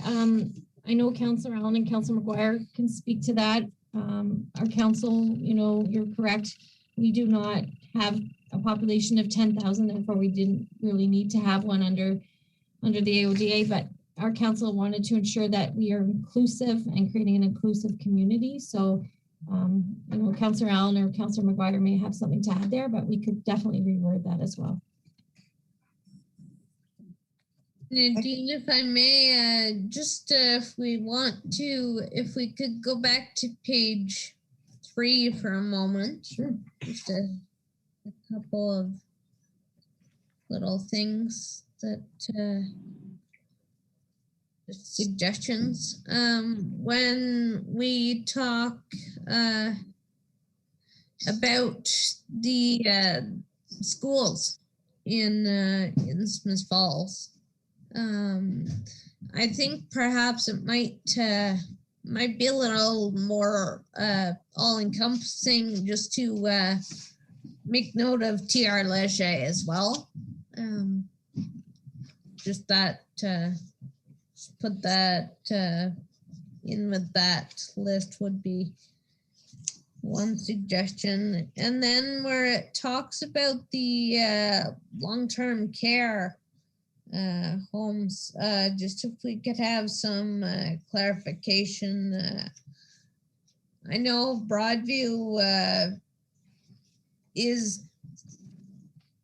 I know Councillor Allen and Councillor McGuire can speak to that. Our council, you're correct. We do not have a population of 10,000, therefore we didn't really need to have one under the AODA, but our council wanted to ensure that we are inclusive and creating an inclusive community. So, Councillor Allen or Councillor McGuire may have something to add there, but we could definitely reword that as well. Nadine, if I may, if we could go back to page 3 for a moment. Sure. Just a couple of little things that suggestions. When we talk, about the schools in Smith Falls. I think perhaps it might be a little more all-encompassing, just to make note of TR Leger as well. Just that, just put that in with that list would be one suggestion. And then where it talks about the long-term care homes, just if we could have some clarification. I know Broadview is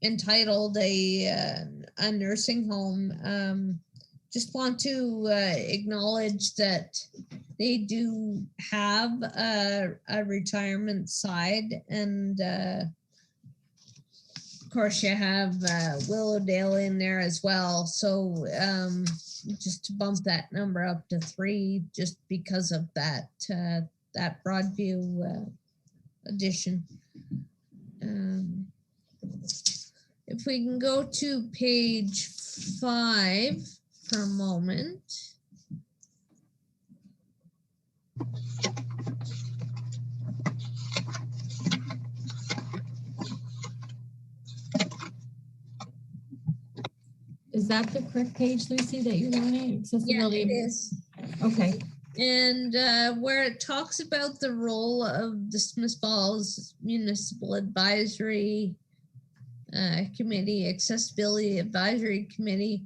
entitled a nursing home. Just want to acknowledge that they do have a retirement side, and of course you have Willowdale in there as well. So just to bump that number up to 3, just because of that that Broadview addition. If we can go to page 5 for a moment. Is that the correct page, Lucy, that you're wanting? Accessibility? Yeah, it is. Okay. And where it talks about the role of the Smith Falls Municipal Advisory Committee, Accessibility Advisory Committee,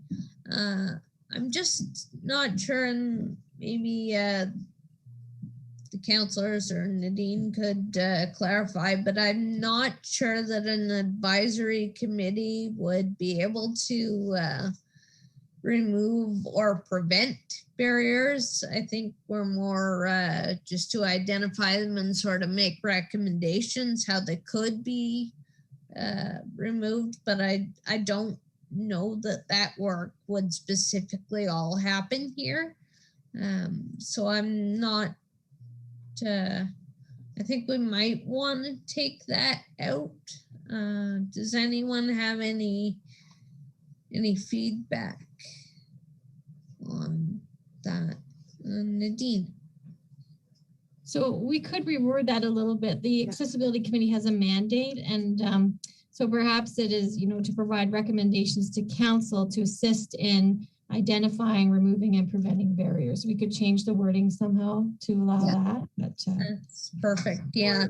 I'm just not sure, and maybe the councillors or Nadine could clarify, but I'm not sure that an advisory committee would be able to remove or prevent barriers. I think we're more just to identify them and sort of make recommendations how they could be removed, but I don't know that work would specifically all happen here. So I'm not, I think we might want to take that out. Does anyone have any feedback on that? Nadine. So we could reword that a little bit. The Accessibility Committee has a mandate, and so perhaps it is, to provide recommendations to council to assist in identifying, removing, and preventing barriers. We could change the wording somehow to allow that. But that's perfect. Yeah.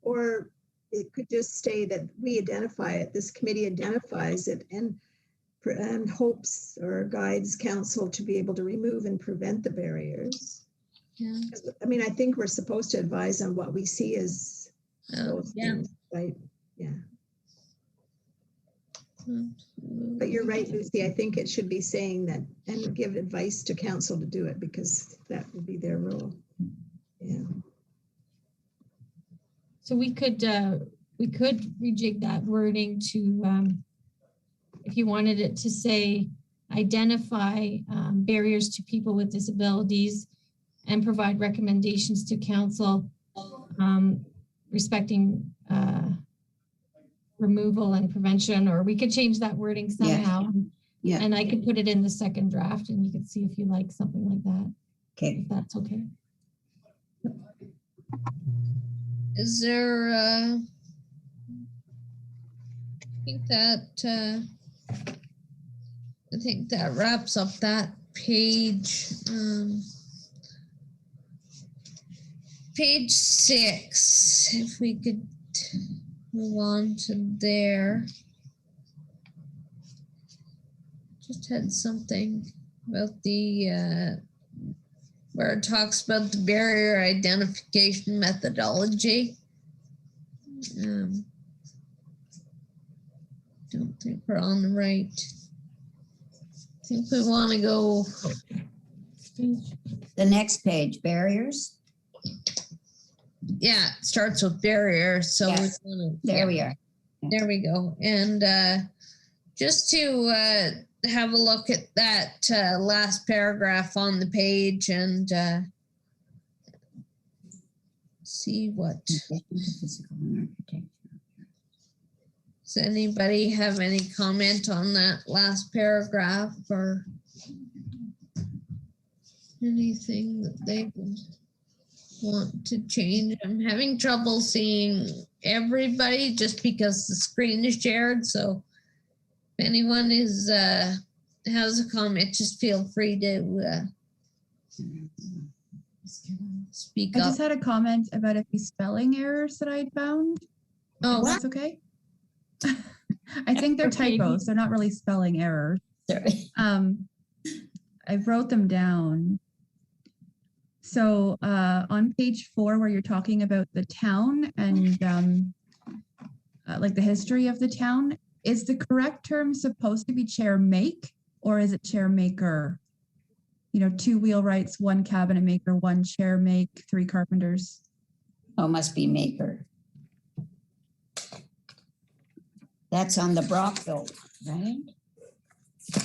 Or it could just say that we identify it. This committee identifies it and hopes or guides council to be able to remove and prevent the barriers. Yeah. I mean, I think we're supposed to advise on what we see as those things, right? Yeah. But you're right, Lucy. I think it should be saying that and give advice to council to do it, because that would be their role. Yeah. So we could rejig that wording to, if you wanted it to say, identify barriers to people with disabilities and provide recommendations to council respecting removal and prevention, or we could change that wording somehow. Yeah. And I could put it in the second draft, and you could see if you like something like that. Okay. If that's okay. Is there, I think that wraps up that page. Page 6, if we could move on to there. Just had something about the, where it talks about the barrier identification methodology. Don't think we're on the right. I think we want to go. The next page, barriers. Yeah, it starts with barriers. So yes. There we are. There we go. And just to have a look at that last paragraph on the page, and see what. Physical and architecture. Does anybody have any comment on that last paragraph or anything that they would want to change? I'm having trouble seeing everybody just because the screen is shared. So if anyone is has a comment, just feel free to speak I up. just had a comment about a few spelling errors that I'd found. Oh, That's okay. I think they're Okay. typos. They're not really spelling errors. Sorry. I wrote them down. So on page 4, where you're talking about the town and like the history of the town, is the correct term supposed to be chair make or is it chair maker? You know, 2 wheelwrights, 1 cabinet maker, 1 chair make, 3 carpenters. Oh, must be maker. That's on the Brockville, right?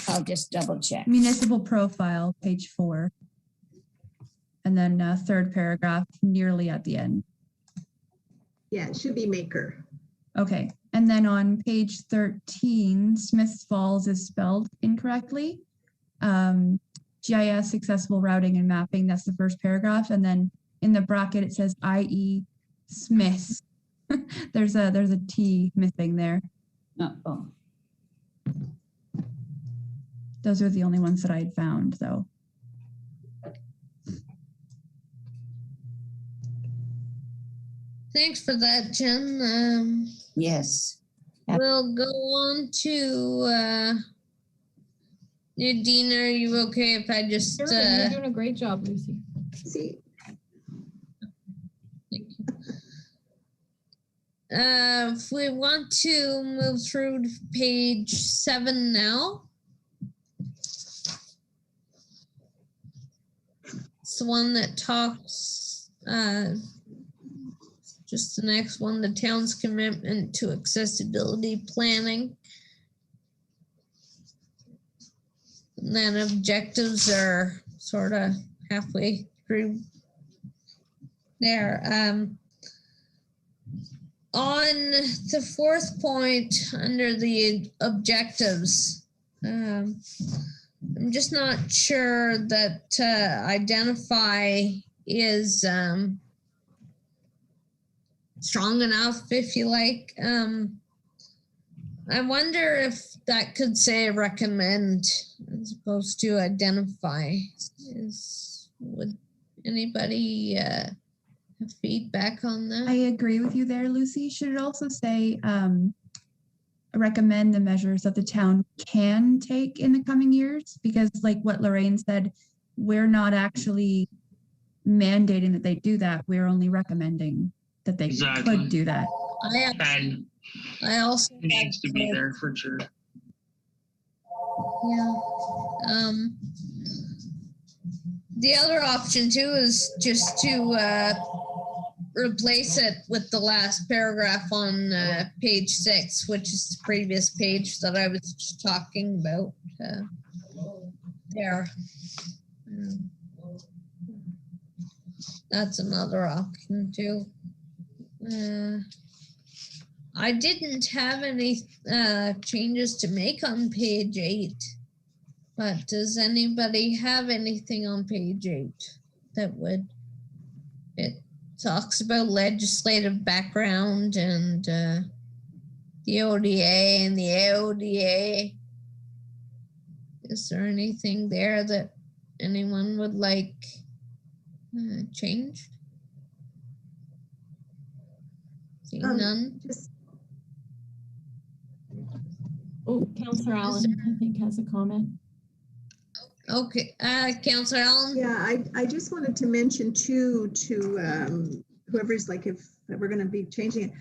I'll just double check. Municipal profile, page 4. And then 3rd paragraph, nearly at the end. Yeah, it should be maker. Okay, and then on page 13, Smiths Falls is spelled incorrectly. GIS accessible routing and mapping, that's the 1st paragraph. And then in the bracket, it says IE Smiths. there's a T missing there. Oh. Those are the only ones that I had found though. thanks for that, Jen. Yes. We'll go on to Nadine. Are you okay if I just Sure, you're doing a great job, Lucy. See, thank you. If we want to move through to page 7 now. It's the one that talks, just the next one, the town's commitment to accessibility planning. And then objectives are sort of halfway through there. On the 4th point under the objectives, I'm just not sure that identify is strong enough, if you like. I wonder if that could say recommend as opposed to identify. Would anybody have feedback on that? I agree with you there, Lucy. Should it also say recommend the measures that the town can take in the coming years? Because like what Lorraine said, we're not actually mandating that they do that. We're only recommending that they Exactly. could do that. Ben I also needs to be there for sure. Yeah. The other option too is just to replace it with the last paragraph on page 6, which is the previous page that I was just talking about there. That's another option too. I didn't have any changes to make on page 8, but does anybody have anything on page 8 that would, it talks about legislative background and the ODA and the AODA. Is there anything there that anyone would like changed? Seeing none. Oh, Councillor Allen, I think, has a comment. Okay, Councillor Allen. yeah, I just wanted to mention too to whoever's like, if we're going to be changing it,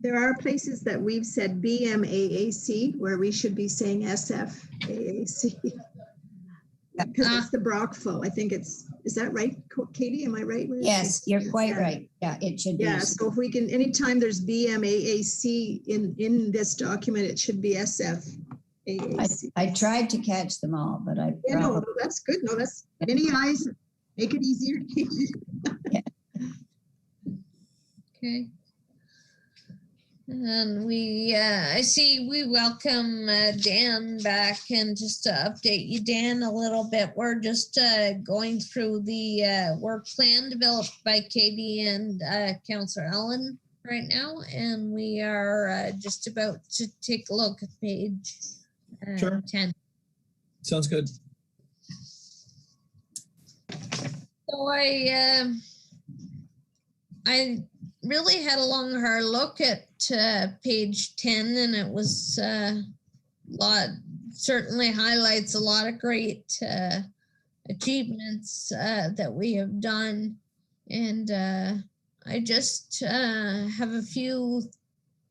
there are places that we've said BMAAC where we should be saying SFAAC. Because it's the Brockville. I think is that right, Katie? Am I right? Yes, you're quite right. Yeah, it should be. Yeah, so if we can, anytime there's BMAAC in this document, it should be SFAAC. I tried to catch them all, but I Yeah, no, that's good. No, that's many eyes. Make it easier. Okay. And I see we welcome Dan back, and just to update you, Dan, a little bit, we're just going through the work plan developed by Katie and Councillor Allen right now, and we are just about to take a look at page Sure. 10. Sounds good. So I really had a long hard look at page 10, and it was certainly highlights a lot of great achievements that we have done. And I just have a few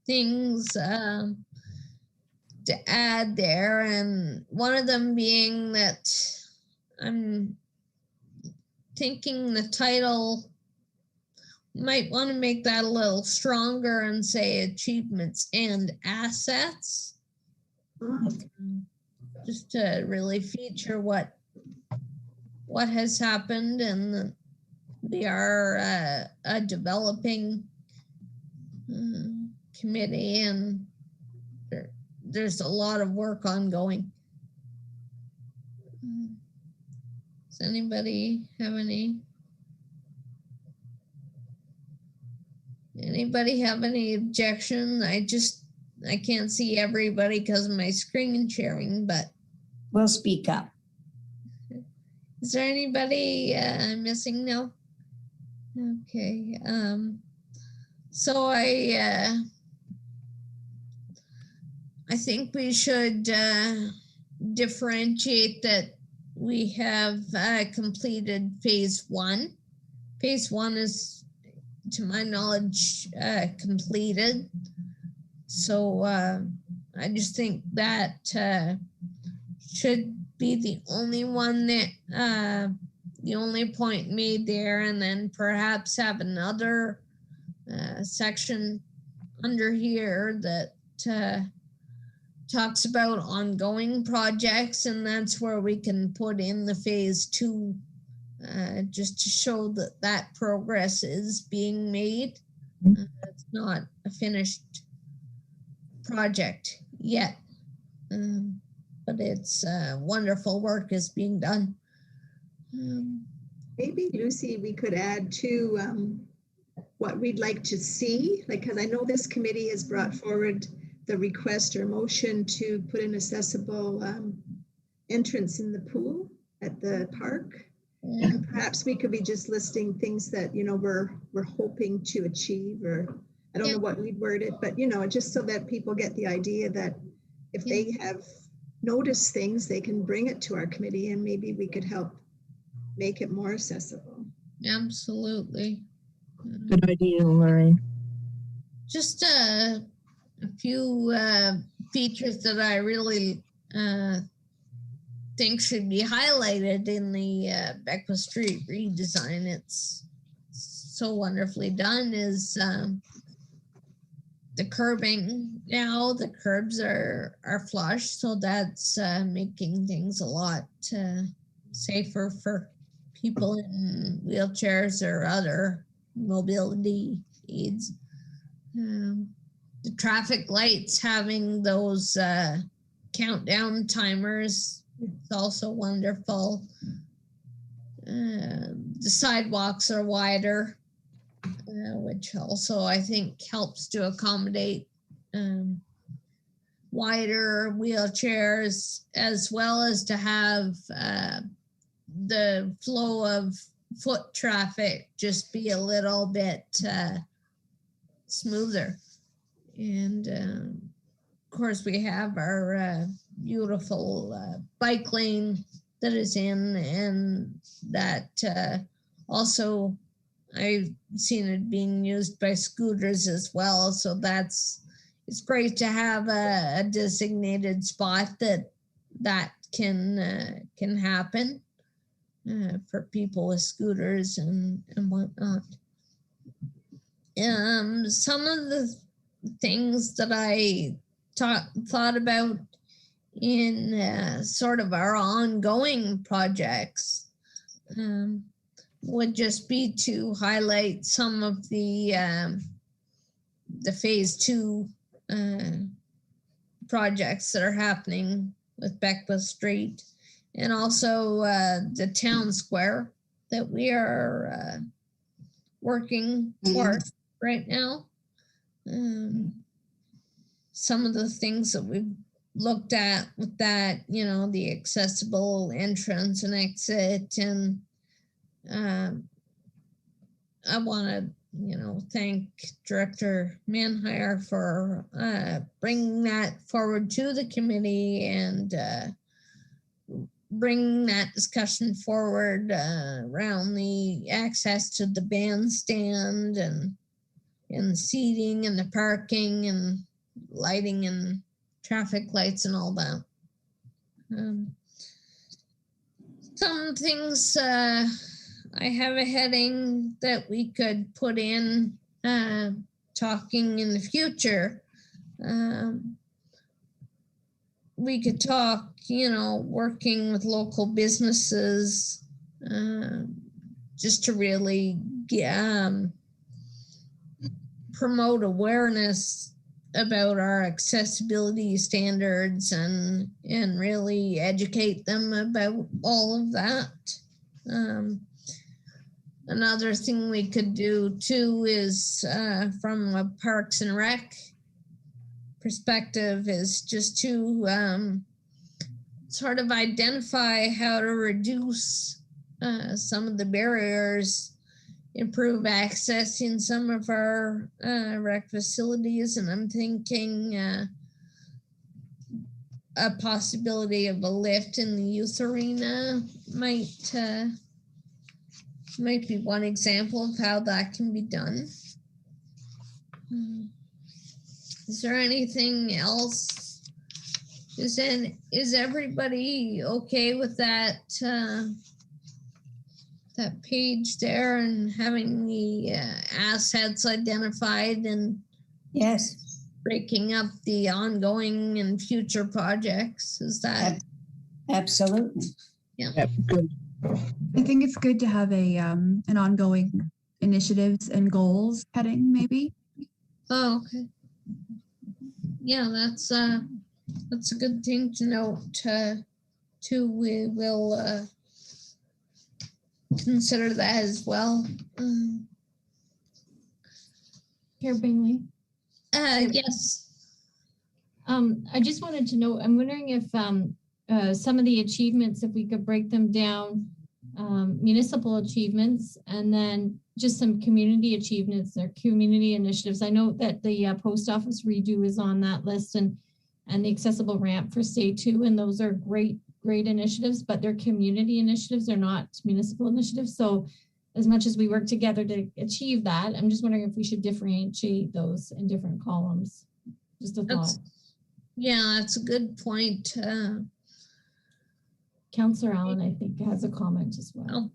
things to add there, and one of them being that I'm thinking the title might want to make that a little stronger and say achievements and assets, just to really feature what has happened. And we are a developing committee, and there's a lot of work ongoing. Does anybody have any objection? I can't see everybody because of my screen sharing, but We'll speak up. is there anybody I'm missing? No. Okay. So I think we should differentiate that we have completed phase 1. Phase 1 is, to my knowledge, completed. So I just think that should be the only one that, the only point made there, and then perhaps have another section under here that talks about ongoing projects, and that's where we can put in the phase 2, just to show that progress is being made. It's not a finished project yet, but it's wonderful work is being done. Maybe, Lucy, we could add to what we'd like to see, because I know this committee has brought forward the request or motion to put an accessible entrance in the pool at the park. Yeah. And perhaps we could be just listing things that, we're hoping to achieve, or I don't know what we'd word it, but, just so that people get the idea that if they have noticed things, they can bring it to our committee, and maybe we could help make it more accessible. Absolutely. Good idea, Lorraine. Just a few features that I really think should be highlighted in the Beckwith Street redesign. It's so wonderfully done. Is the curbing now? The curbs are flush, so that's making things a lot safer for people in wheelchairs or other mobility aids. The traffic lights having those countdown timers, it's also wonderful. The sidewalks are wider, which also I think helps to accommodate wider wheelchairs, as well as to have the flow of foot traffic just be a little bit smoother. And of course, we have our beautiful bike lane that is in, and that also I've seen it being used by scooters as well. So it's great to have a designated spot that can happen for people with scooters and whatnot. Some of the things that I thought about in sort of our ongoing projects would just be to highlight some of the the phase 2 projects that are happening with Beckwith Street, and also the town square that we are working towards right now. Some of the things that we've looked at with that, you know, the accessible entrance and exit, and I want to, you know, thank Director Manhire for bringing that forward to the committee and bringing that discussion forward around the access to the bandstand and seating and the parking and lighting and traffic lights and all that. Some things I have a heading that we could put in talking in the future. We could talk, you know, working with local businesses just to really promote awareness about our accessibility standards and really educate them about all of that. Another thing we could do too is from a Parks and Rec perspective is just to sort of identify how to reduce some of the barriers, improve access in some of our rec facilities. And I'm thinking a possibility of a lift in the youth arena might be one example of how that can be done. Is there anything else? Is everybody okay with that that page there and having the assets identified and Yes, breaking up the ongoing and future projects? Is that absolutely. yeah? Yep, good. I think it's good to have a an ongoing initiatives and goals heading, maybe. Oh, okay. Yeah, that's a good thing to note too. We will consider that as well. Chair Bingley. Yes. I just wanted to know, I'm wondering if some of the achievements, if we could break them down, municipal achievements, and then just some community achievements or community initiatives. I know that the post office redo is on that list, and the accessible ramp for State 2, and those are great initiatives, but they're community initiatives, they're not municipal initiatives. So as much as we work together to achieve that, I'm just wondering if we should differentiate those in different columns. Just a thought. That's a good point. Councillor Allen, I think, has a comment as well. Oh,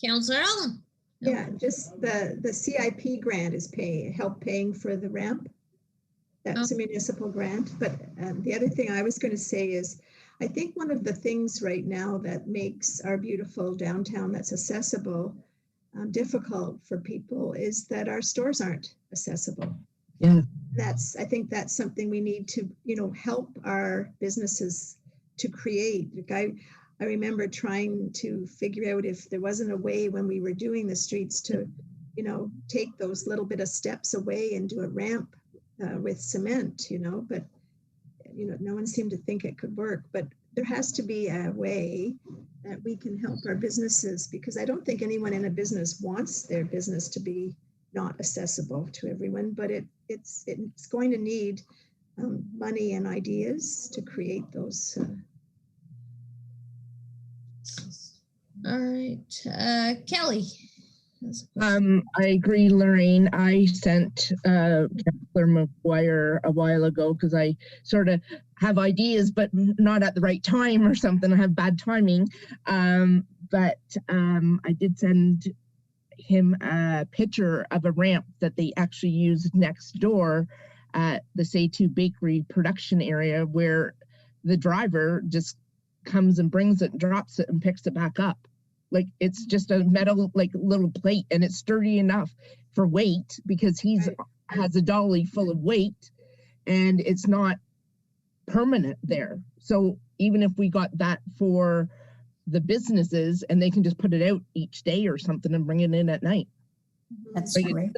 Councillor Allen. Yeah, just the CIP grant is help paying for the ramp. That's a municipal grant. But the other thing I was going to say is, I think one of the things right now that makes our beautiful downtown that's accessible difficult for people is that our stores aren't accessible. Yeah. I think that's something we need to, help our businesses to create. Like I remember trying to figure out if there wasn't a way when we were doing the streets to, take those little bit of steps away and do a ramp with cement, but, no one seemed to think it could work. But there has to be a way that we can help our businesses, because I don't think anyone in a business wants their business to be not accessible to everyone, but it's going to need money and ideas to create those. All right, Kelly. I agree, Lorraine. I sent Councillor McGuire a while ago because I sort of have ideas, but not at the right time or something. I have bad timing. But I did send him a picture of a ramp that they actually used next door at the Say2 Bakery production area, where the driver just comes and brings it, drops it, and picks it back up. Like, it's just a metal, like, little plate, and it's sturdy enough for weight, because he's has a dolly full of weight and it's not permanent there. So even if we got that for the businesses and they can just put it out each day or something and bring it in at night. That's Like great.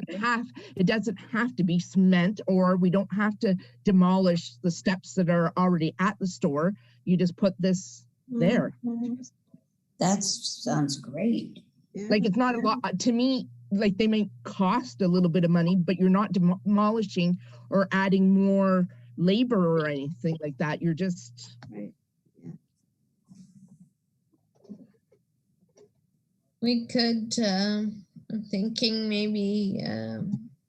it doesn't have to be cement, or we don't have to demolish the steps that are already at the store. You just put this there. That sounds great. Yeah. Like it's not a lot to me. Like they may cost a little bit of money, but you're not demolishing or adding more labor or anything like that. You're just Right. Yeah. We could, I'm thinking maybe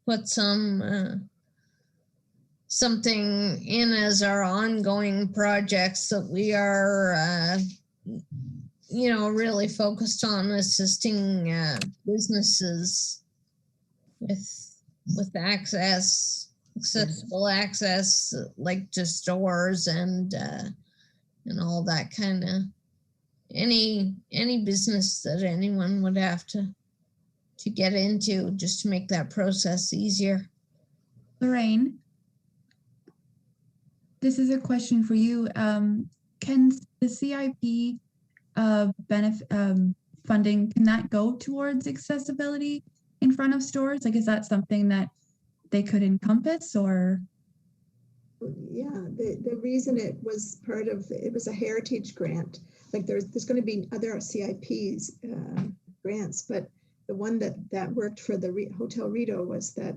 put something in as our ongoing projects that we are, really focused on assisting businesses with accessible access, like to stores and all that kind of any business that anyone would have to get into, just to make that process easier. Lorraine, this is a question for you. Can the CIP funding, can that go towards accessibility in front of stores? Like, is that something that they could encompass, or? Yeah, the reason it was it was a heritage grant. Like there's going to be other CIPs grants, but the one that worked for the Hotel Rideau was that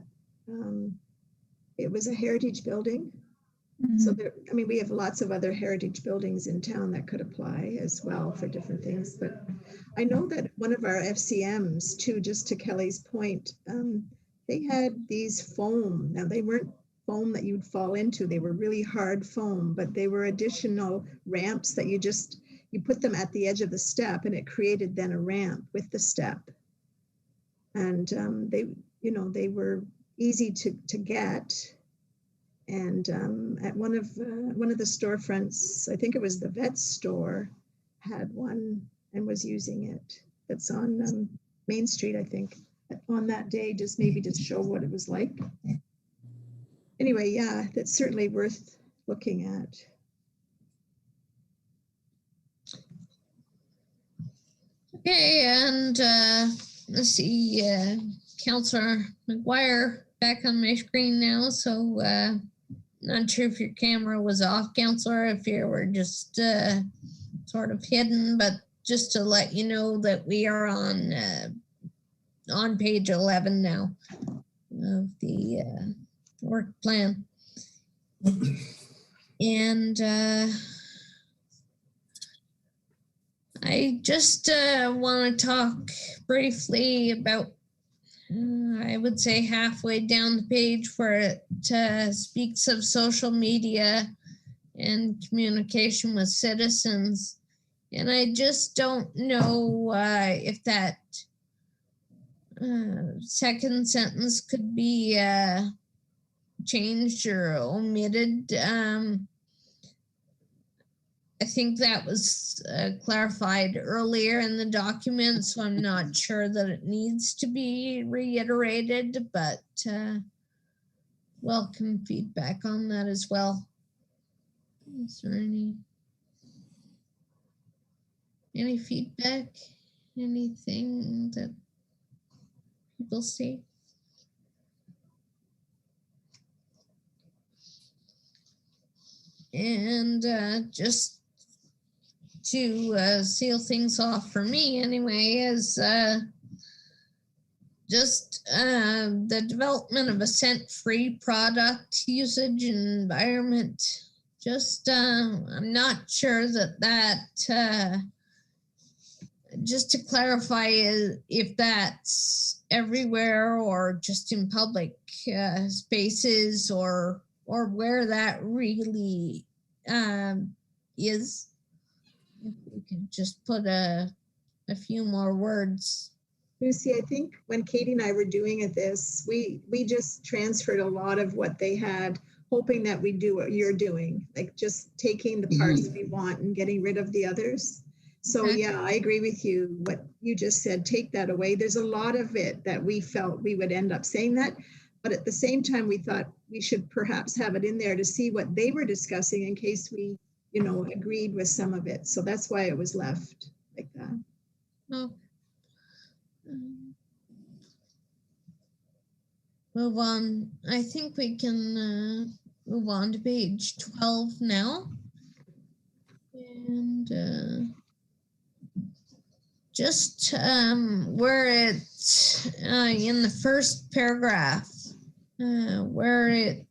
it was a heritage building. Mm-hmm. So we have lots of other heritage buildings in town that could apply as well for different things. But I know that one of our FCMs too, just to Kelly's point, they had these foam. Now they weren't foam that you'd fall into. They were really hard foam, but they were additional ramps that you put them at the edge of the step, and it created then a ramp with the step. And they were easy to get. And at one of the storefronts, I think it was the vet store, had one and was using it. That's on Main Street, I think, on that day, just maybe to show what it was like. Anyway, yeah, that's certainly worth looking at. Okay, and let's see, Councillor McGuire back on my screen now. So not sure if your camera was off, Councillor, if you were just sort of hidden, but just to let you know that we are on page 11 now of the work plan. And I just want to talk briefly about, I would say halfway down the page, where it speaks of social media and communication with citizens. And I just don't know if that second sentence could be changed or omitted. I think that was clarified earlier in the document, so I'm not sure that it needs to be reiterated, but welcome feedback on that as well. Is there any feedback? Anything that people see? And just to seal things off for me anyway, is just the development of a scent-free product usage and environment. Just I'm not sure that just to clarify if that's everywhere or just in public spaces, or where that really is. If we could just put a few more words. Lucy, I think when Katie and I were doing this, we just transferred a lot of what they had, hoping that we do what you're doing, like just taking the parts we want and getting rid of the others. So yeah, I agree with you. What you just said, take that away. There's a lot of it that we felt we would end up saying that, But at the same time, we thought we should perhaps have it in there to see what they were discussing in case we, agreed with some of it. So that's why it was left like that. Oh. Move on. I think we can move on to page 12 now. And just where it's in the first paragraph, where it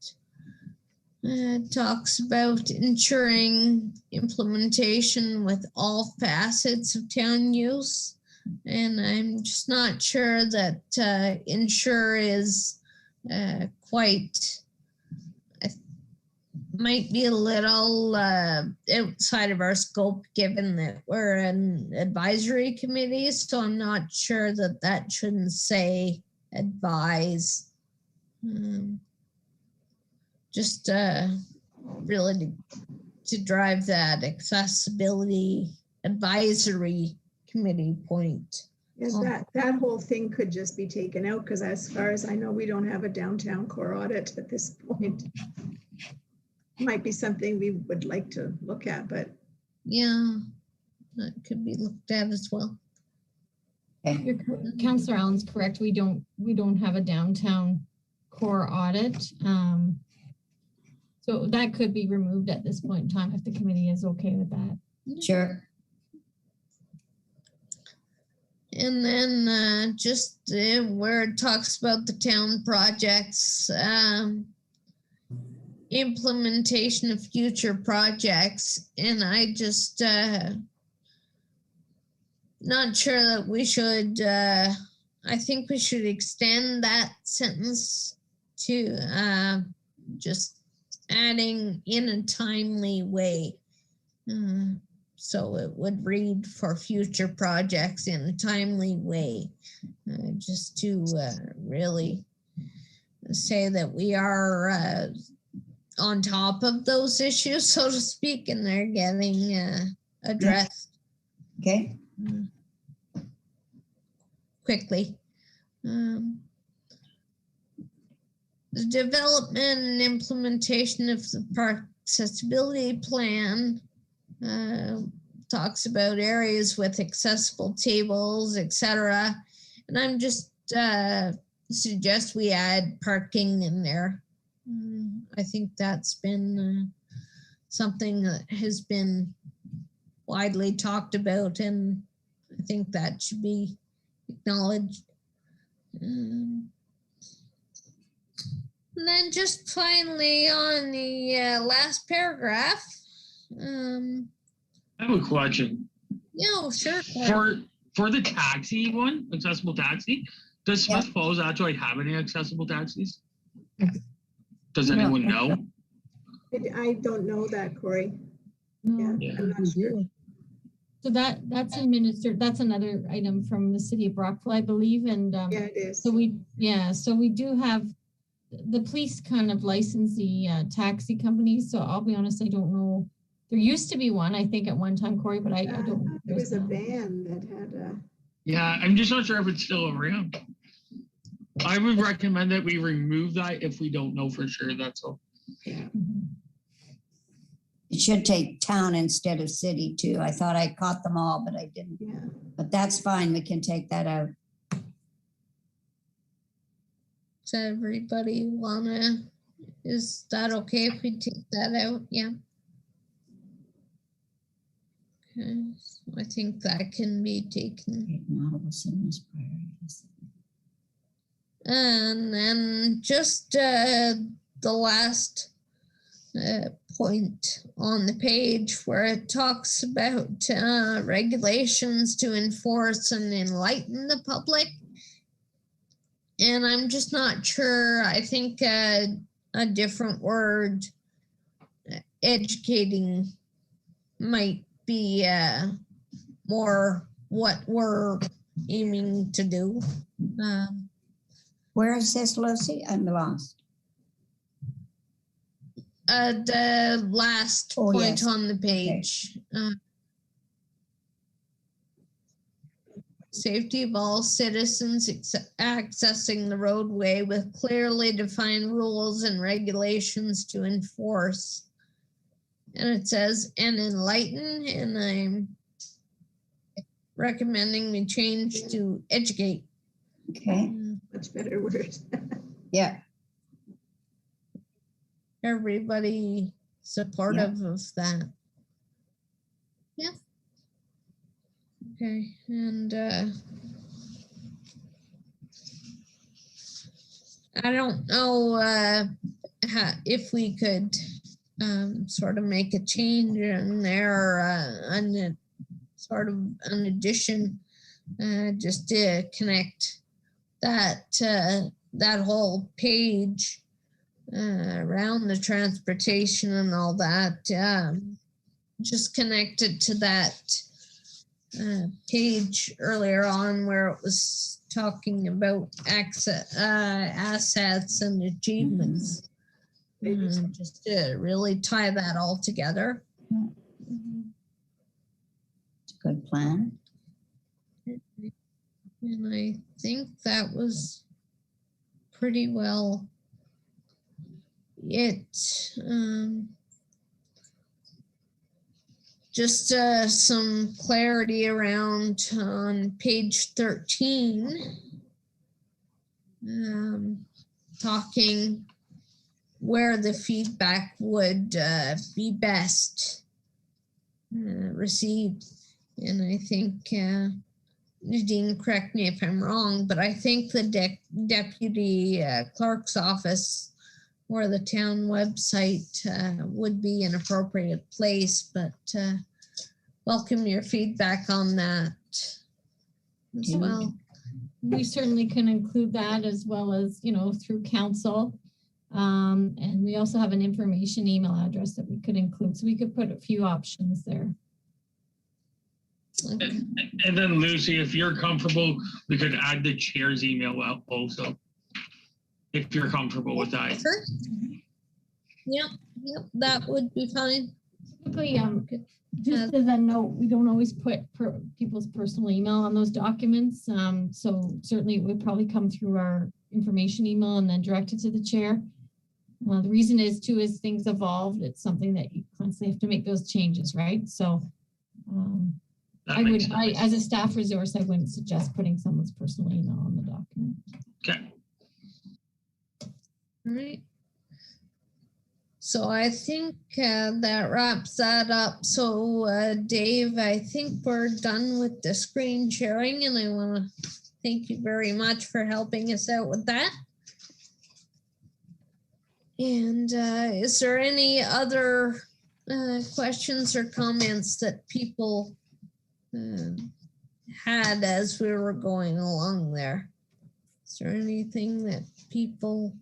talks about ensuring implementation with all facets of town use. And I'm just not sure that ensure is quite, might be a little outside of our scope, given that we're an advisory committee. So I'm not sure that that shouldn't say advise. Just really to drive that accessibility advisory committee point. Yeah, that whole thing could just be taken out, because as far as I know, we don't have a downtown core audit at this point. Might be something we would like to look at, but yeah, that could be looked at as well. Councillor Allen's correct. We don't have a downtown core audit. So that could be removed at this point in time if the committee is okay with that. Sure. And then just where it talks about the town projects, implementation of future projects, and I just not sure that we should, I think we should extend that sentence to just adding in a timely way. So it would read for future projects in a timely way, just to really say that we are on top of those issues, so to speak, and they're getting addressed. Okay. Quickly. The development and implementation of the park accessibility plan talks about areas with accessible tables, etc. And I'm just suggest we add parking in there. I think that's been something that has been widely talked about, and I think that should be acknowledged. And then just finally on the last paragraph. I have a question. Yeah, sure. For the taxi one, accessible taxi, does Smith Falls actually have any accessible taxis? Does anyone know? I don't know that, Corey. Yeah, I'm not sure. So that's administered. That's another item from the city of Brockville, I believe. And yeah, it is. So we do have the police kind of license the taxi companies. So I'll be honest, I don't know. There used to be one, I think, at one time, Corey, but I don't know. There was a van that had a. Yeah, I'm just not sure if it's still around. I would recommend that we remove that if we don't know for sure. That's all. Yeah. It should take town instead of city too. I thought I caught them all, but I didn't. Yeah. But that's fine. We can take that out. Does everybody wanna? Is that okay if we take that out? Yeah. Okay, so I think that can be taken. And then just the last point on the page where it talks about regulations to enforce and enlighten the public. And I'm just not sure. I think a different word, educating, might be more what we're aiming to do. Where is this, Lucy? I'm lost. The last point yes. on the page. safety of all citizens accessing the roadway with clearly defined rules and regulations to enforce. And it says, and enlighten, and I'm recommending we change to educate. Okay. Much better word. Yeah. Everybody supportive of that. Yeah. Okay, and I don't know if we could sort of make a change in there on the sort of an addition just to connect that that whole page around the transportation and all that, just connected to that page earlier on where it was talking about assets and achievements. Just to really tie that all together. It's a good plan. And I think that was pretty well it. Just some clarity around on page 13, talking where the feedback would be best received. And I think, Nadine, correct me if I'm wrong, but I think the deputy clerk's office or the town website would be an appropriate place, but welcome your feedback on that as well. We certainly can include that as well as, through council. And we also have an information email address that we could include. So we could put a few options there. Okay. And then Lucy, if you're comfortable, we could add the chair's email out also. If you're comfortable with that. Sure. Yep, that would be fine. Typically, just as a note, we don't always put people's personal email on those documents. So certainly it would probably come through our information email and then directed to the chair. The reason is too, as things evolve, it's something that you constantly have to make those changes, right? So as a staff resource, I wouldn't suggest putting someone's personal email on the document. Okay. All right. So I think that wraps that up. So Dave, I think we're done with the screen sharing, and I want to thank you very much for helping us out with that. And is there any other questions or comments that people had as we were going along there? Is there anything that people...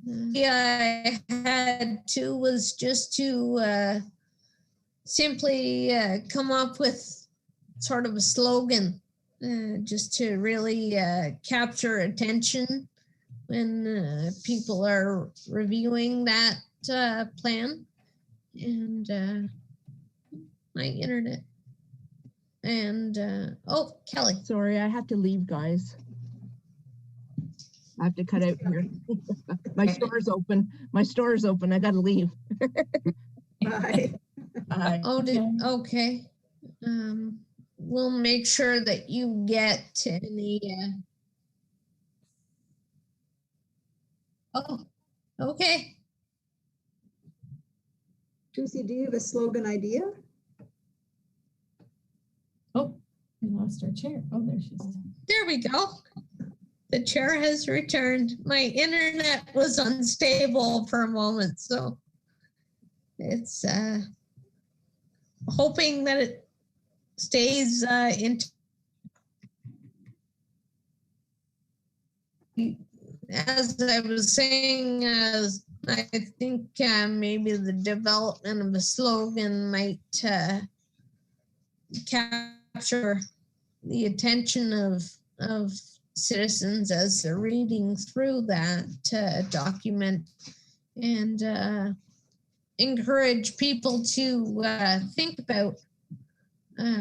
I had to was just to simply come up with sort of a slogan, just to really capture attention when people are reviewing that plan. And my internet. And oh, Kelly. Sorry, I have to leave, guys. I have to cut out here. My store's open. My store's open. I gotta leave. Bye. Bye. Oh, okay. We'll make sure that you get any. Oh, okay. Lucy, do you have a slogan idea? Oh, we lost our chair. Oh, there she is. There we go. The chair has returned. My internet was unstable for a moment, so it's hoping that it stays in. As I was saying, I think maybe the development of a slogan might capture the attention of citizens as they're reading through that document, and encourage people to think about